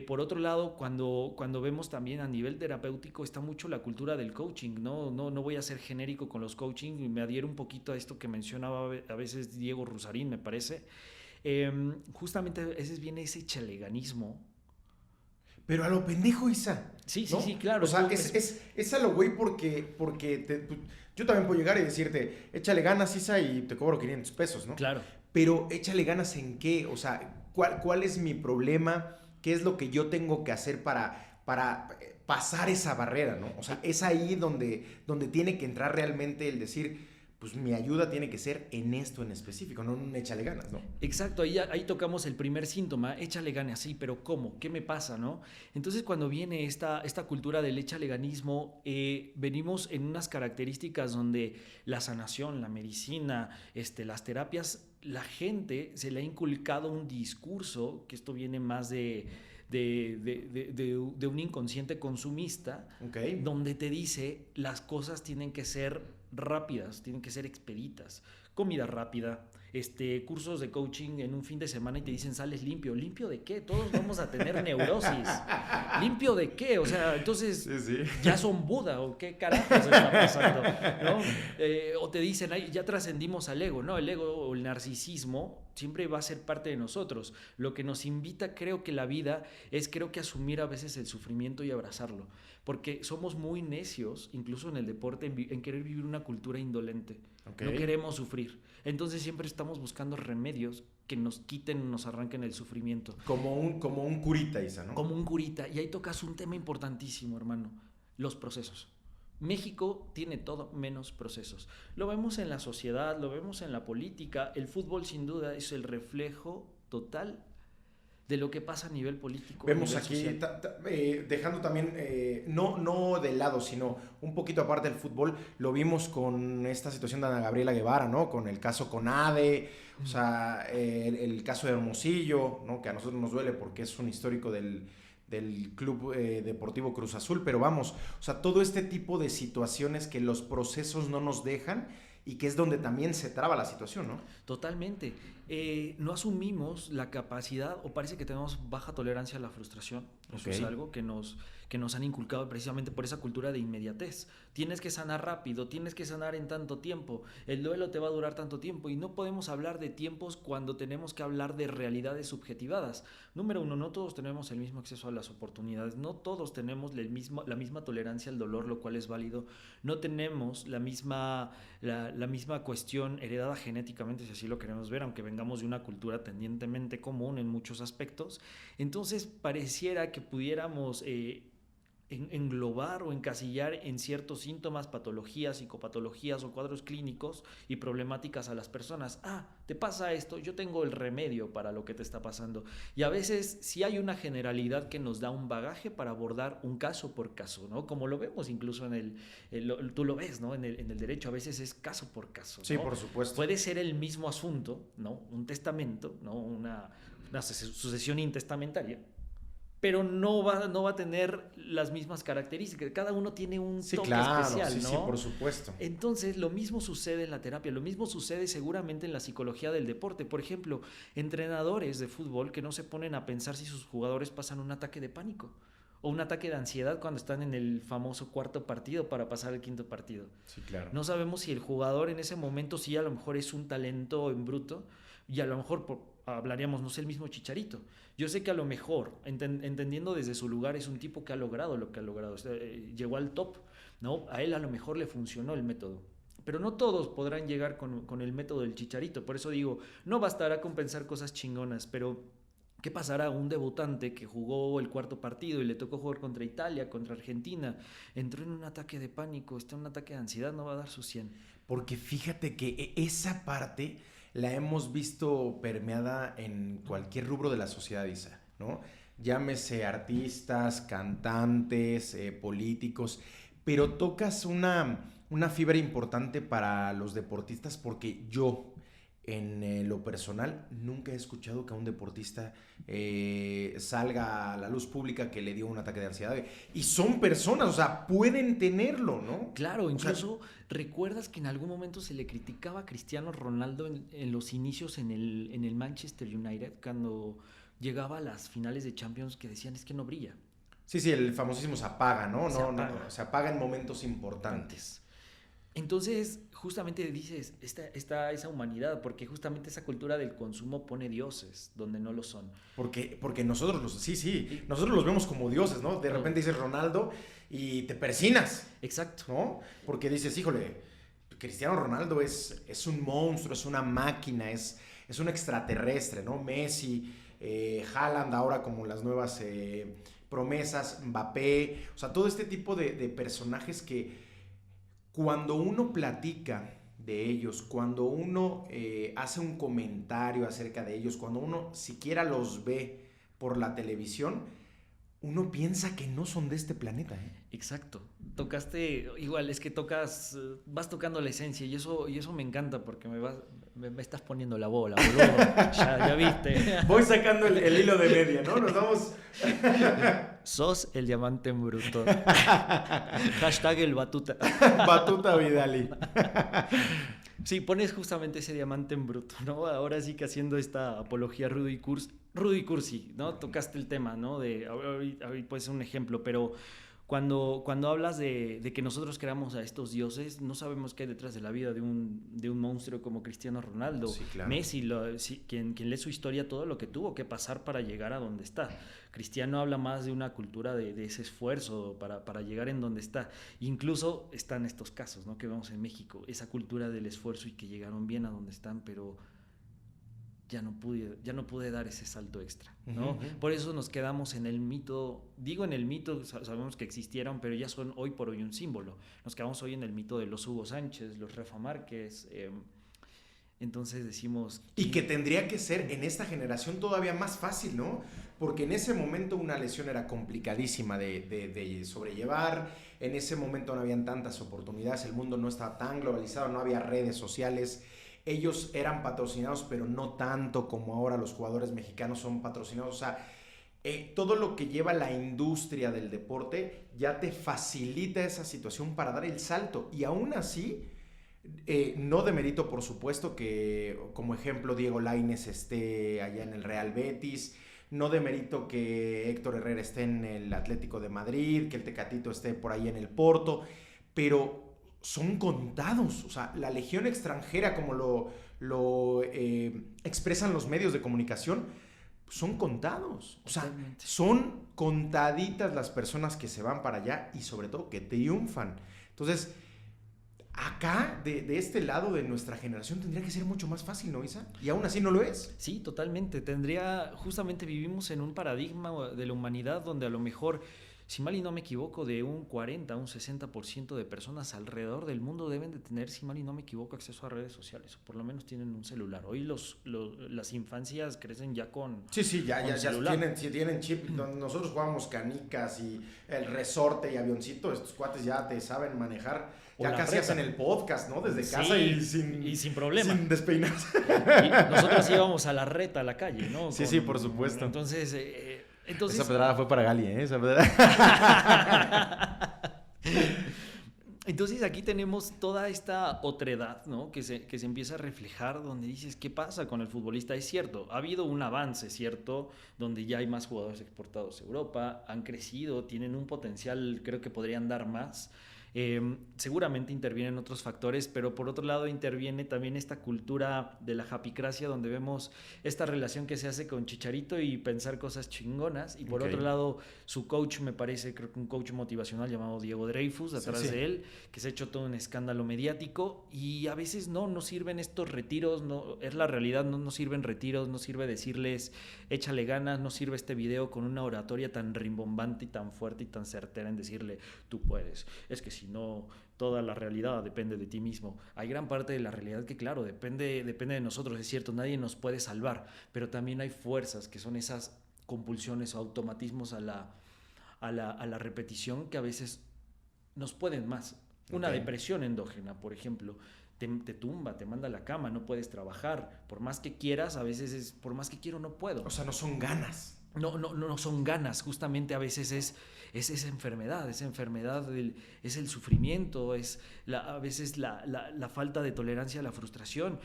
Por otro lado, cuando vemos también a nivel terapéutico, está mucho la cultura del coaching, ¿no? No voy a ser genérico con los coaching, me adhiero un poquito a esto que mencionaba a veces Diego Rusarín, me parece. Justamente ese viene ese chaleganismo. Pero a lo pendejo, Isa. Sí, ¿no? sí, claro. O sea, es a lo güey porque yo también puedo llegar y decirte, échale ganas, Isa, y te cobro 500 pesos, ¿no? Claro. Pero échale ganas ¿en qué? O sea, ¿cuál es mi problema? ¿Qué es lo que yo tengo que hacer para pasar esa barrera, ¿no? O sea, es ahí donde tiene que entrar realmente el decir, pues mi ayuda tiene que ser en esto en específico, no en un échale ganas, ¿no? Exacto, ahí tocamos el primer síntoma, échale ganas, sí, pero ¿cómo? ¿Qué me pasa, no? Entonces cuando viene esta cultura del échale ganismo, venimos en unas características donde la sanación, la medicina, las terapias, la gente se le ha inculcado un discurso, que esto viene más de un inconsciente consumista, donde te dice las cosas tienen que ser rápidas, tienen que ser expeditas, comida rápida, cursos de coaching en un fin de semana y te dicen sales limpio. ¿Limpio de qué? Todos vamos a tener neurosis. ¿Limpio de qué? O sea, entonces sí. ¿Ya son Buda o qué carajos está pasando? ¿No? O te dicen, ya trascendimos al ego, ¿no? El ego o el narcisismo siempre va a ser parte de nosotros. Lo que nos invita, creo que la vida, es creo que asumir a veces el sufrimiento y abrazarlo. Porque somos muy necios, incluso en el deporte, en querer vivir una cultura indolente. No queremos sufrir. Entonces siempre estamos buscando remedios que nos quiten, nos arranquen el sufrimiento. Como un curita, Isa, ¿no? Como un curita. Y ahí tocas un tema importantísimo, hermano. Los procesos. México tiene todo menos procesos. Lo vemos en la sociedad, lo vemos en la política. El fútbol, sin duda, es el reflejo total de lo que pasa a nivel político. Vemos aquí, dejando también, no de lado, sino un poquito aparte del fútbol, lo vimos con esta situación de Ana Gabriela Guevara, ¿no? Con el caso Conade, o sea, el caso de Hermosillo, ¿no? Que a nosotros nos duele porque es un histórico del Club Deportivo Cruz Azul, pero vamos, o sea, todo este tipo de situaciones que los procesos no nos dejan y que es donde también se traba la situación, ¿no? Totalmente. No asumimos la capacidad, o parece que tenemos baja tolerancia a la frustración. Eso es algo que nos han inculcado precisamente por esa cultura de inmediatez. Tienes que sanar rápido, tienes que sanar en tanto tiempo, el duelo te va a durar tanto tiempo y no podemos hablar de tiempos cuando tenemos que hablar de realidades subjetivadas. Número uno, no todos tenemos el mismo acceso a las oportunidades, no todos tenemos la misma tolerancia al dolor, lo cual es válido, no tenemos la misma cuestión heredada genéticamente, si así lo queremos ver, aunque vengamos de una cultura tendientemente común en muchos aspectos. Entonces pareciera que pudiéramos englobar o encasillar en ciertos síntomas, patologías, psicopatologías o cuadros clínicos y problemáticas a las personas. Te pasa esto, yo tengo el remedio para lo que te está pasando. Y a veces sí hay una generalidad que nos da un bagaje para abordar un caso por caso, ¿no? Como lo vemos incluso tú lo ves, ¿no? En el derecho a veces es caso por caso, ¿no? Sí, por supuesto. Puede ser el mismo asunto, ¿no? Un testamento, ¿no? Una sucesión intestamentaria, pero no va a tener las mismas características. Cada uno tiene un toque especial, ¿no? Sí, por supuesto. Entonces, lo mismo sucede en la terapia, lo mismo sucede seguramente en la psicología del deporte. Por ejemplo, entrenadores de fútbol que no se ponen a pensar si sus jugadores pasan un ataque de pánico o un ataque de ansiedad cuando están en el famoso cuarto partido para pasar al quinto partido. Sí, claro. No sabemos si el jugador en ese momento sí a lo mejor es un talento en bruto y a lo mejor hablaríamos, no sé, el mismo Chicharito. Yo sé que a lo mejor, entendiendo desde su lugar, es un tipo que ha logrado lo que ha logrado. O sea, llegó al top, ¿no? A él a lo mejor le funcionó el método. Pero no todos podrán llegar con el método del Chicharito. Por eso digo, no bastará con pensar cosas chingonas, pero ¿qué pasará a un debutante que jugó el cuarto partido y le tocó jugar contra Italia, contra Argentina? Entró en un ataque de pánico, está en un ataque de ansiedad, no va a dar su 100. Porque fíjate que esa parte la hemos visto permeada en cualquier rubro de la sociedad, Isa, ¿no? Llámese artistas, cantantes, políticos, pero tocas una fibra importante para los deportistas porque yo, en lo personal, nunca he escuchado que a un deportista salga a la luz pública que le dio un ataque de ansiedad. Y son personas, o sea, pueden tenerlo, ¿no? Claro, incluso recuerdas que en algún momento se le criticaba a Cristiano Ronaldo en los inicios en el Manchester United, cuando llegaba a las finales de Champions, que decían es que no brilla. Sí, el famosísimo se apaga, ¿no? Se apaga. Se apaga en momentos importantes. Entonces, justamente dices, está esa humanidad, porque justamente esa cultura del consumo pone dioses donde no lo son. Porque nosotros nosotros los vemos como dioses, ¿no? De repente dices Ronaldo y te persinas. Exacto. ¿No? Porque dices, híjole, Cristiano Ronaldo es un monstruo, es una máquina, es un extraterrestre, ¿no? Messi, Haaland ahora como las nuevas promesas, Mbappé, o sea, todo este tipo de personajes que cuando uno platica de ellos, cuando uno hace un comentario acerca de ellos, cuando uno siquiera los ve por la televisión, uno piensa que no son de este planeta, ¿eh? Exacto. Tocaste, igual, es que vas tocando la esencia y eso me encanta porque me estás poniendo la bola, boludo. Ya viste. Voy sacando el hilo de media, ¿no? Nos vamos... Sos el diamante en bruto. Hashtag el batuta. Batuta Vidali. Sí, pones justamente ese diamante en bruto, ¿no? Ahora sí que haciendo esta apología Rudy Cursi, ¿no? Tocaste el tema, ¿no? Ahorita puede ser un ejemplo, pero cuando hablas de que nosotros creamos a estos dioses, no sabemos qué hay detrás de la vida de un monstruo como Cristiano Ronaldo. Sí, claro. Messi, quien lee su historia, todo lo que tuvo que pasar para llegar a donde está. Cristiano habla más de una cultura de ese esfuerzo para llegar en donde está. Incluso están estos casos, ¿no? Que vemos en México, esa cultura del esfuerzo y que llegaron bien a donde están, pero ya no pude dar ese salto extra, ¿no? Uh-huh. Por eso nos quedamos en el mito, digo en el mito, sabemos que existieron, pero ya son hoy por hoy un símbolo. Nos quedamos hoy en el mito de los Hugo Sánchez, los Rafa Márquez, entonces decimos... Y que tendría que ser en esta generación todavía más fácil, ¿no? Porque en ese momento una lesión era complicadísima de sobrellevar, en ese momento no habían tantas oportunidades, el mundo no estaba tan globalizado, no había redes sociales. Ellos eran patrocinados, pero no tanto como ahora los jugadores mexicanos son patrocinados. O sea, todo lo que lleva la industria del deporte ya te facilita esa situación para dar el salto. Y aún así, no demerito, por supuesto, que como ejemplo Diego Lainez esté allá en el Real Betis. No demerito que Héctor Herrera esté en el Atlético de Madrid, que el Tecatito esté por ahí en el Porto. Pero... son contados, o sea, la legión extranjera, como lo expresan los medios de comunicación, son contados. O sea, Totalmente. son contaditas las personas que se van para allá y sobre todo que triunfan. Entonces, acá, de este lado de nuestra generación, tendría que ser mucho más fácil, ¿no, Isa? Y aún así no lo es. Sí, totalmente. Justamente vivimos en un paradigma de la humanidad donde a lo mejor, si mal y no me equivoco, de un 40 a un 60% de personas alrededor del mundo deben de tener, si mal y no me equivoco, acceso a redes sociales, o por lo menos tienen un celular. Hoy las infancias crecen ya con ya celular. tienen chip. Nosotros jugábamos canicas y el resorte y avioncito, estos cuates ya te saben manejar. O ya la casi reta. hacen el podcast, ¿no? Desde casa Sí, y sin problema. Sin despeinarse. Y nosotros íbamos a la reta, a la calle, ¿no? Sí, por supuesto. Entonces, Esa pedrada fue para Gali, ¿eh? Esa pedrada. Entonces aquí tenemos toda esta otredad, ¿no? Que se empieza a reflejar, donde dices, ¿qué pasa con el futbolista? Es cierto, ha habido un avance, ¿cierto? Donde ya hay más jugadores exportados a Europa, han crecido, tienen un potencial, creo que podrían dar más. Seguramente intervienen otros factores, pero por otro lado interviene también esta cultura de la japicracia, donde vemos esta relación que se hace con Chicharito y pensar cosas chingonas, y por otro lado su coach, me parece, creo que un coach motivacional llamado Diego Dreyfus, atrás de él, que se ha hecho todo un escándalo mediático, y a veces no sirven estos retiros, no, es la realidad, no sirven retiros, no sirve decirles échale ganas, no sirve este video con una oratoria tan rimbombante y tan fuerte y tan certera en decirle tú puedes, es que si no toda la realidad depende de ti mismo. Hay gran parte de la realidad que claro, depende de nosotros, es cierto, nadie nos puede salvar, pero también hay fuerzas que son esas compulsiones o automatismos a la repetición que a veces nos pueden más. Una depresión endógena, por ejemplo, te tumba, te manda a la cama, no puedes trabajar, por más que quieras, a veces es, por más que quiero no puedo. O sea, no son ganas. No son ganas, justamente a veces es esa enfermedad, es el sufrimiento, a veces la falta de tolerancia a la frustración.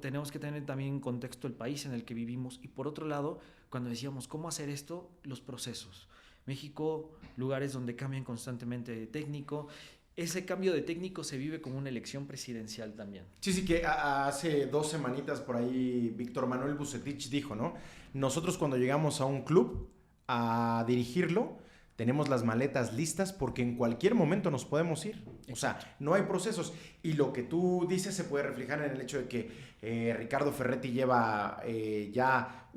Tenemos que tener también en contexto el país en el que vivimos, y por otro lado, cuando decíamos cómo hacer esto, los procesos. México, lugares donde cambian constantemente de técnico. Ese cambio de técnico se vive como una elección presidencial también. Sí, que hace 2 semanitas por ahí Víctor Manuel Vucetich dijo, ¿no? Nosotros cuando llegamos a un club a dirigirlo, tenemos las maletas listas porque en cualquier momento nos podemos ir. O sea, no hay procesos. Y lo que tú dices se puede reflejar en el hecho de que Ricardo Ferretti lleva ya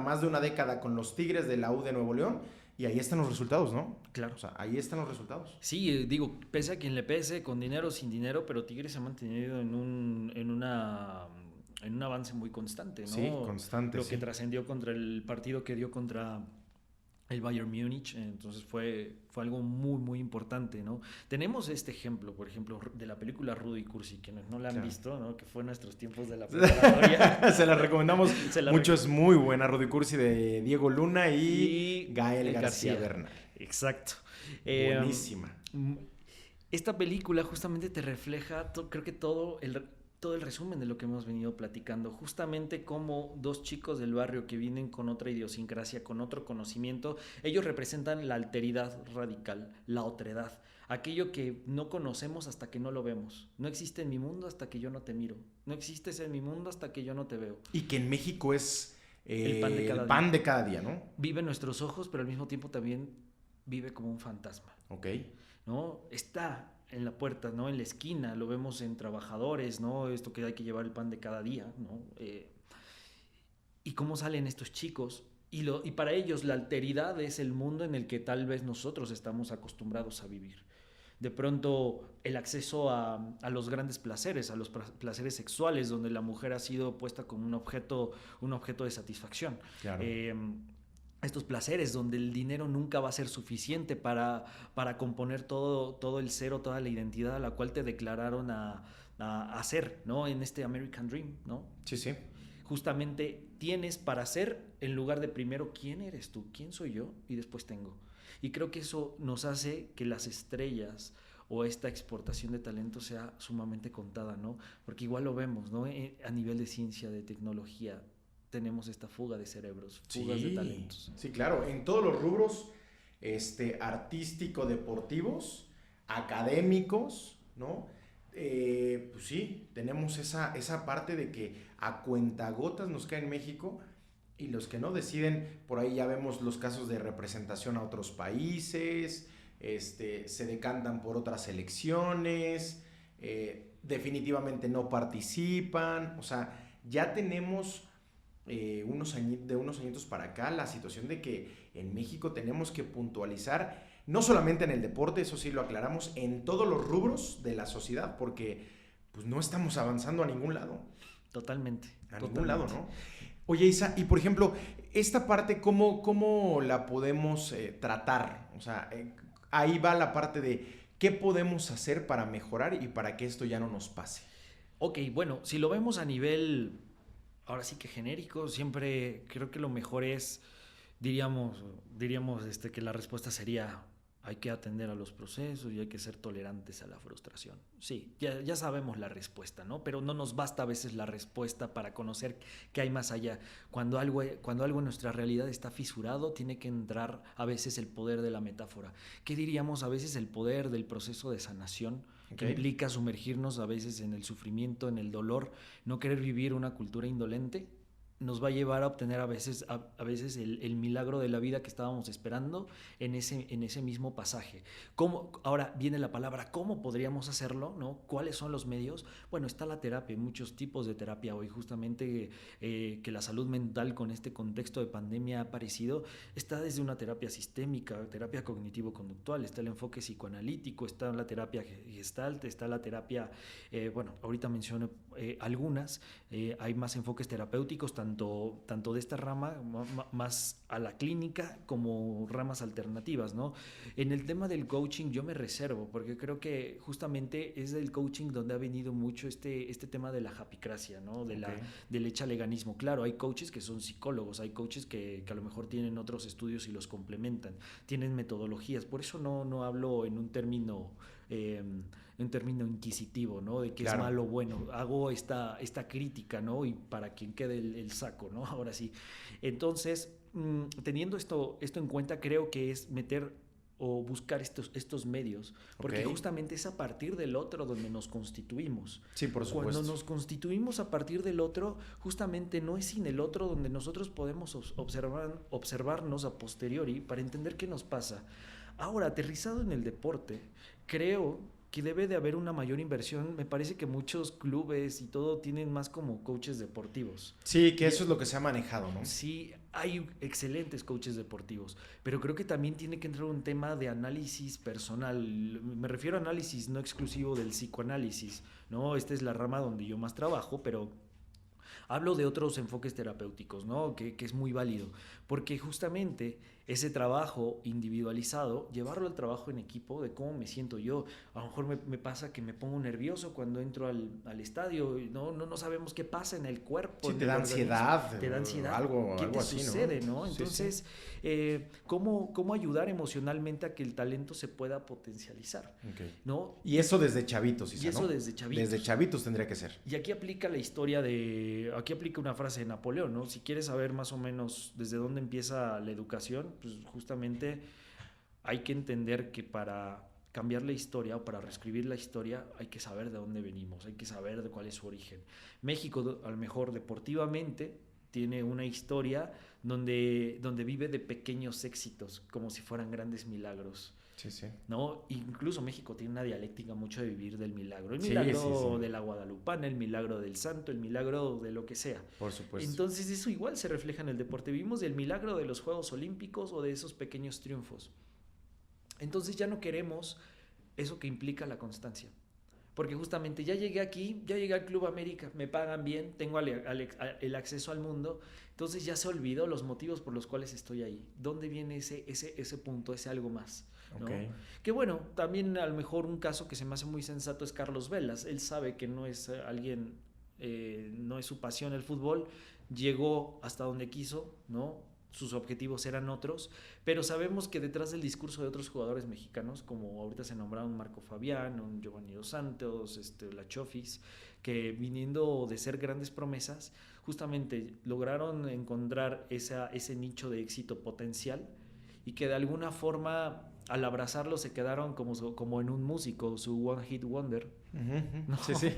más de una década con los Tigres de la U de Nuevo León. Y ahí están los resultados, ¿no? Claro. O sea, ahí están los resultados. Sí, digo, pese a quien le pese, con dinero o sin dinero, pero Tigres se ha mantenido en un avance muy constante, ¿no? Sí, constante. Lo que trascendió contra el partido que dio contra el Bayern Múnich, entonces fue algo muy, muy importante, ¿no? Tenemos este ejemplo, por ejemplo, de la película Rudo y Cursi, quienes no la han visto, ¿no? Que fue en nuestros tiempos de la preparatoria. Se la recomendamos mucho, es muy buena, Rudo y Cursi, de Diego Luna y Gael García Bernal. Exacto. Buenísima. Esta película justamente te refleja, creo que todo el resumen de lo que hemos venido platicando, justamente como 2 chicos del barrio que vienen con otra idiosincrasia, con otro conocimiento, ellos representan la alteridad radical, la otredad, aquello que no conocemos hasta que no lo vemos. No existe en mi mundo hasta que yo no te miro, no existes en mi mundo hasta que yo no te veo. Y que en México es el pan de cada día, ¿no? Vive en nuestros ojos, pero al mismo tiempo también vive como un fantasma. Ok. ¿No? Está en la puerta, ¿no? En la esquina, lo vemos en trabajadores, ¿no? Esto que hay que llevar el pan de cada día, ¿no? Y cómo salen estos chicos, y para ellos la alteridad es el mundo en el que tal vez nosotros estamos acostumbrados a vivir. De pronto el acceso a los grandes placeres, a los placeres sexuales, donde la mujer ha sido puesta como un objeto de satisfacción. Claro. Estos placeres donde el dinero nunca va a ser suficiente para componer todo el ser o toda la identidad a la cual te declararon a ser, ¿no? En este American Dream, ¿no? Sí. Justamente tienes para ser en lugar de primero quién eres tú, quién soy yo y después tengo. Y creo que eso nos hace que las estrellas o esta exportación de talento sea sumamente contada, ¿no? Porque igual lo vemos, ¿no? A nivel de ciencia, de tecnología, tenemos esta fuga de cerebros, fugas de talentos. Sí, claro, en todos los rubros artístico, deportivos, académicos, ¿no? Pues sí, tenemos esa parte de que a cuentagotas nos cae en México, y los que no deciden, por ahí ya vemos los casos de representación a otros países, se decantan por otras selecciones, definitivamente no participan, o sea, ya tenemos de unos añitos para acá la situación de que en México tenemos que puntualizar, no solamente en el deporte, eso sí lo aclaramos, en todos los rubros de la sociedad, porque pues no estamos avanzando a ningún lado. Totalmente. Ningún lado, ¿no? Oye, Isa, y por ejemplo, esta parte, ¿cómo la podemos tratar? O sea, ahí va la parte de qué podemos hacer para mejorar y para que esto ya no nos pase. Ok, bueno, si lo vemos a nivel, ahora sí que genérico, siempre creo que lo mejor es, diríamos que la respuesta sería hay que atender a los procesos y hay que ser tolerantes a la frustración. Sí, ya sabemos la respuesta, ¿no? Pero no nos basta a veces la respuesta para conocer qué hay más allá. Cuando algo en nuestra realidad está fisurado, tiene que entrar a veces el poder de la metáfora. ¿Qué diríamos a veces el poder del proceso de sanación? Que implica sumergirnos a veces en el sufrimiento, en el dolor, no querer vivir una cultura indolente, nos va a llevar a obtener a veces el milagro de la vida que estábamos esperando en ese mismo pasaje. Ahora viene la palabra, ¿cómo podríamos hacerlo? ¿No? ¿Cuáles son los medios? Bueno, está la terapia, muchos tipos de terapia hoy, justamente que la salud mental con este contexto de pandemia ha aparecido, está desde una terapia sistémica, terapia cognitivo-conductual, está el enfoque psicoanalítico, está la terapia gestalt, está la terapia, bueno, ahorita menciono algunas, hay más enfoques terapéuticos, tanto de esta rama más a la clínica como ramas alternativas, ¿no? En el tema del coaching yo me reservo porque creo que justamente es del coaching donde ha venido mucho este tema de la japicracia, ¿no? Del echaleganismo. Claro, hay coaches que son psicólogos, hay coaches que a lo mejor tienen otros estudios y los complementan, tienen metodologías, por eso no hablo en un término inquisitivo, ¿no? De qué es malo o bueno. Hago esta crítica, ¿no? Y para quien quede el saco, ¿no? Ahora sí. Entonces, teniendo esto en cuenta, creo que es meter o buscar estos medios, porque justamente es a partir del otro donde nos constituimos. Sí, por supuesto. Cuando nos constituimos a partir del otro, justamente no es sin el otro donde nosotros podemos observarnos a posteriori para entender qué nos pasa. Ahora, aterrizado en el deporte, creo que debe de haber una mayor inversión. Me parece que muchos clubes y todo tienen más como coaches deportivos. Sí, que eso es lo que se ha manejado, ¿no? Sí, hay excelentes coaches deportivos, pero creo que también tiene que entrar un tema de análisis personal. Me refiero a análisis no exclusivo del psicoanálisis, ¿no? Esta es la rama donde yo más trabajo, pero hablo de otros enfoques terapéuticos, ¿no? Que es muy válido, porque justamente ese trabajo individualizado, llevarlo al trabajo en equipo, de cómo me siento yo. A lo mejor me pasa que me pongo nervioso cuando entro al estadio, y no sabemos qué pasa en el cuerpo. Sí, te da ansiedad. Te da ansiedad. Algo ¿Qué te así, sucede, no? Entonces, sí. ¿Cómo ayudar emocionalmente a que el talento se pueda potencializar? ¿No? Y eso desde chavitos, Isa, Y eso ¿no? desde chavitos. Desde chavitos tendría que ser. Y aquí aplica la historia aquí aplica una frase de Napoleón, ¿no? Si quieres saber más o menos desde dónde empieza la educación, pues justamente hay que entender que para cambiar la historia o para reescribir la historia hay que saber de dónde venimos, hay que saber de cuál es su origen. México, a lo mejor deportivamente, tiene una historia donde vive de pequeños éxitos, como si fueran grandes milagros. Sí, sí. ¿No? Incluso México tiene una dialéctica mucho de vivir del milagro. El milagro de la Guadalupana, el milagro del santo, el milagro de lo que sea. Por supuesto. Entonces eso igual se refleja en el deporte. Vivimos del milagro de los Juegos Olímpicos o de esos pequeños triunfos. Entonces ya no queremos eso que implica la constancia. Porque justamente ya llegué aquí, ya llegué al Club América, me pagan bien, tengo el acceso al mundo, entonces ya se olvidó los motivos por los cuales estoy ahí. ¿Dónde viene ese punto, ese algo más? ¿No? Que bueno, también a lo mejor un caso que se me hace muy sensato es Carlos Velas. Él sabe que no es alguien, no es su pasión el fútbol, llegó hasta donde quiso, ¿no? Sus objetivos eran otros, pero sabemos que detrás del discurso de otros jugadores mexicanos, como ahorita se nombraron Marco Fabián, un Giovanni Dos Santos, la Chofis, que viniendo de ser grandes promesas, justamente lograron encontrar ese nicho de éxito potencial y que de alguna forma al abrazarlo se quedaron como en un músico, su One Hit Wonder. ¿No? Sí, sí.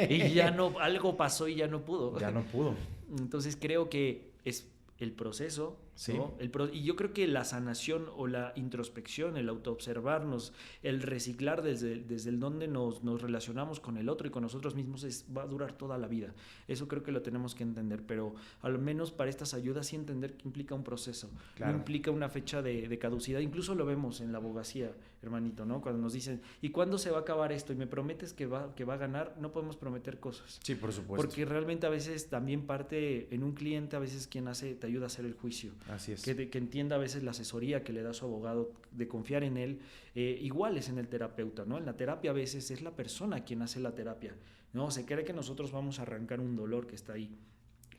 Y ya no, algo pasó y ya no pudo. Ya no pudo. Entonces creo que es el proceso, sí. ¿no? Y yo creo que la sanación o la introspección, el autoobservarnos, el reciclar desde el donde nos relacionamos con el otro y con nosotros mismos va a durar toda la vida. Eso creo que lo tenemos que entender, pero al menos para estas ayudas sí entender que implica un proceso, claro. No implica una fecha de caducidad. Incluso lo vemos en la abogacía, hermanito, ¿no? Cuando nos dicen, ¿y cuándo se va a acabar esto? Y me prometes que va a ganar, no podemos prometer cosas. Sí, por supuesto. Porque realmente a veces también parte en un cliente, a veces quien te ayuda a hacer el juicio. Así es. Que entienda a veces la asesoría que le da su abogado, de confiar en él. Igual es en el terapeuta, ¿no? En la terapia a veces es la persona quien hace la terapia, ¿no? Se cree que nosotros vamos a arrancar un dolor que está ahí.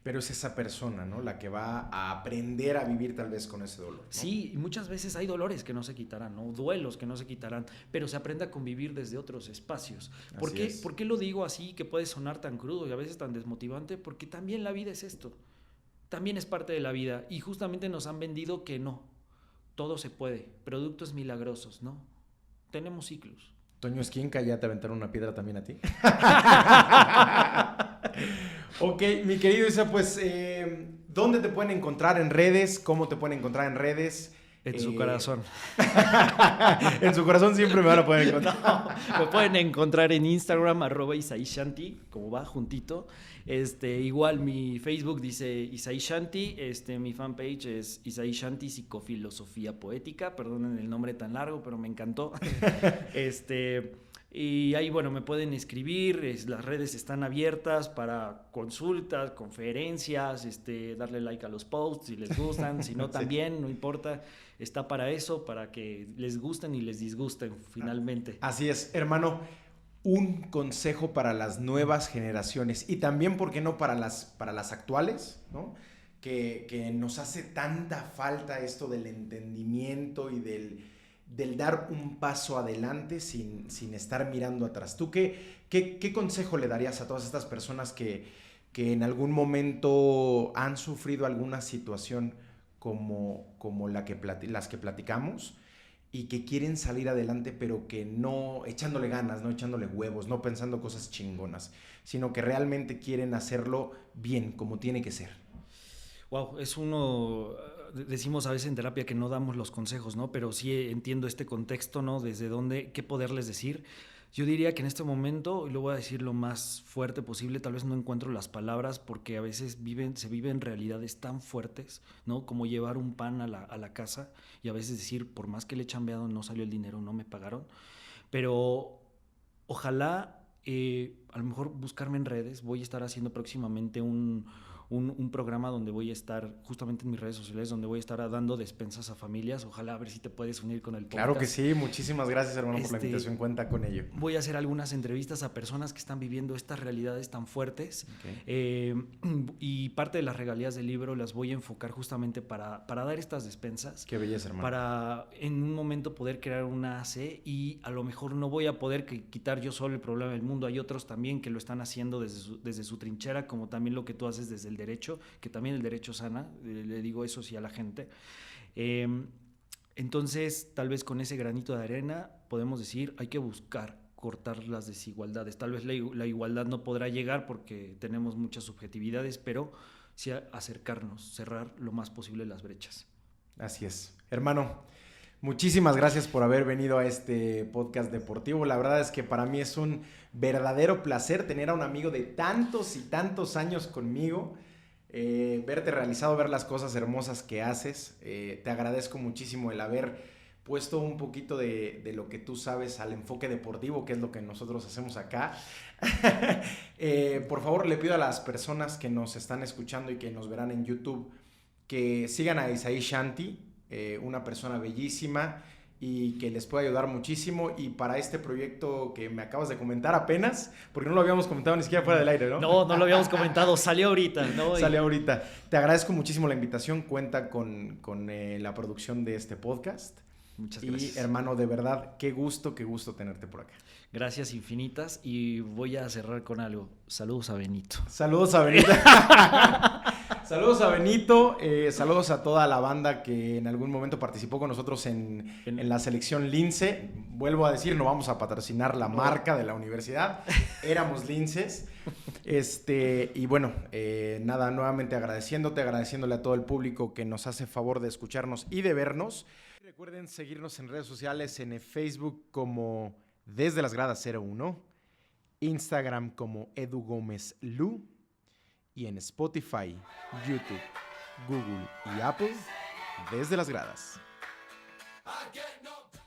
Pero es esa persona, ¿no? La que va a aprender a vivir tal vez con ese dolor, ¿no? Sí, y muchas veces hay dolores que no se quitarán, ¿no? Duelos que no se quitarán, pero se aprende a convivir desde otros espacios. ¿Por qué lo digo así, que puede sonar tan crudo y a veces tan desmotivante? Porque también la vida es esto. También es parte de la vida. Y justamente nos han vendido que no. Todo se puede. Productos milagrosos, ¿no? Tenemos ciclos. Toño Esquinca, ¿ya te aventaron una piedra también a ti? Ok, mi querido Isa, pues, ¿dónde te pueden encontrar en redes? ¿Cómo te pueden encontrar en redes? En su corazón. En su corazón siempre me van a poder encontrar. No, me pueden encontrar en Instagram, @isaishanti, como va, juntito. Igual mi Facebook dice Isai Shanti, mi fanpage es Isai Shanti Psicofilosofía Poética, perdonen el nombre tan largo, pero me encantó. Y ahí, bueno, me pueden escribir, las redes están abiertas para consultas, conferencias, darle like a los posts si les gustan, si no Sí. también, no importa, está para eso, para que les gusten y les disgusten finalmente. Así es, hermano, un consejo para las nuevas generaciones y también, ¿por qué no para las actuales, ¿no? Que nos hace tanta falta esto del entendimiento y del dar un paso adelante sin estar mirando atrás. ¿Tú qué consejo le darías a todas estas personas que en algún momento han sufrido alguna situación como las que platicamos y que quieren salir adelante, pero que no echándole ganas, no echándole huevos, no pensando cosas chingonas, sino que realmente quieren hacerlo bien, como tiene que ser? Wow, decimos a veces en terapia que no damos los consejos, ¿no? Pero sí entiendo este contexto, ¿no? Desde dónde, qué poderles decir. Yo diría que en este momento, y lo voy a decir lo más fuerte posible, tal vez no encuentro las palabras porque a veces se viven realidades tan fuertes, ¿no? Como llevar un pan a la casa y a veces decir, por más que le he chambeado, no salió el dinero, no me pagaron. Pero ojalá, a lo mejor buscarme en redes. Voy a estar haciendo próximamente un programa donde voy a estar, justamente en mis redes sociales, donde voy a estar dando despensas a familias. Ojalá a ver si te puedes unir con el podcast. Claro que sí, muchísimas gracias, hermano, por la invitación, cuenta con ello. Voy a hacer algunas entrevistas a personas que están viviendo estas realidades tan fuertes, okay. Y parte de las regalías del libro las voy a enfocar justamente para dar estas despensas. Qué belleza, hermano. Para en un momento poder crear una AC, y a lo mejor no voy a poder quitar yo solo el problema del mundo. Hay otros también que lo están haciendo desde su trinchera, como también lo que tú haces desde el derecho, que también el derecho sana, le digo eso sí a la gente. Entonces, tal vez con ese granito de arena podemos decir, hay que buscar cortar las desigualdades. Tal vez la igualdad no podrá llegar porque tenemos muchas subjetividades, pero sí acercarnos, cerrar lo más posible las brechas. Así es. Hermano, muchísimas gracias por haber venido a este podcast deportivo. La verdad es que para mí es un verdadero placer tener a un amigo de tantos y tantos años conmigo. Verte realizado, ver las cosas hermosas que haces. Te agradezco muchísimo el haber puesto un poquito de lo que tú sabes al enfoque deportivo, que es lo que nosotros hacemos acá. Por favor, le pido a las personas que nos están escuchando y que nos verán en YouTube que sigan a Isai Shanti, una persona bellísima y que les puede ayudar muchísimo. Y para este proyecto que me acabas de comentar apenas, porque no lo habíamos comentado ni siquiera fuera del aire, ¿no? No lo habíamos comentado, salió ahorita, ¿no? Salió ahorita. Te agradezco muchísimo la invitación, cuenta con la producción de este podcast. Muchas gracias. Y hermano, de verdad, qué gusto tenerte por acá. Gracias infinitas, y voy a cerrar con algo. Saludos a Benito. Saludos a Benito. Saludos a Benito, saludos a toda la banda que en algún momento participó con nosotros en la selección Lince. Vuelvo a decir, no vamos a patrocinar la marca de la universidad, éramos Linces. Y bueno, nada, nuevamente agradeciéndole a todo el público que nos hace favor de escucharnos y de vernos. Recuerden seguirnos en redes sociales, en Facebook como Desde las Gradas 01, Instagram como Edu Gómez Lu, y en Spotify, YouTube, Google y Apple, Desde las Gradas.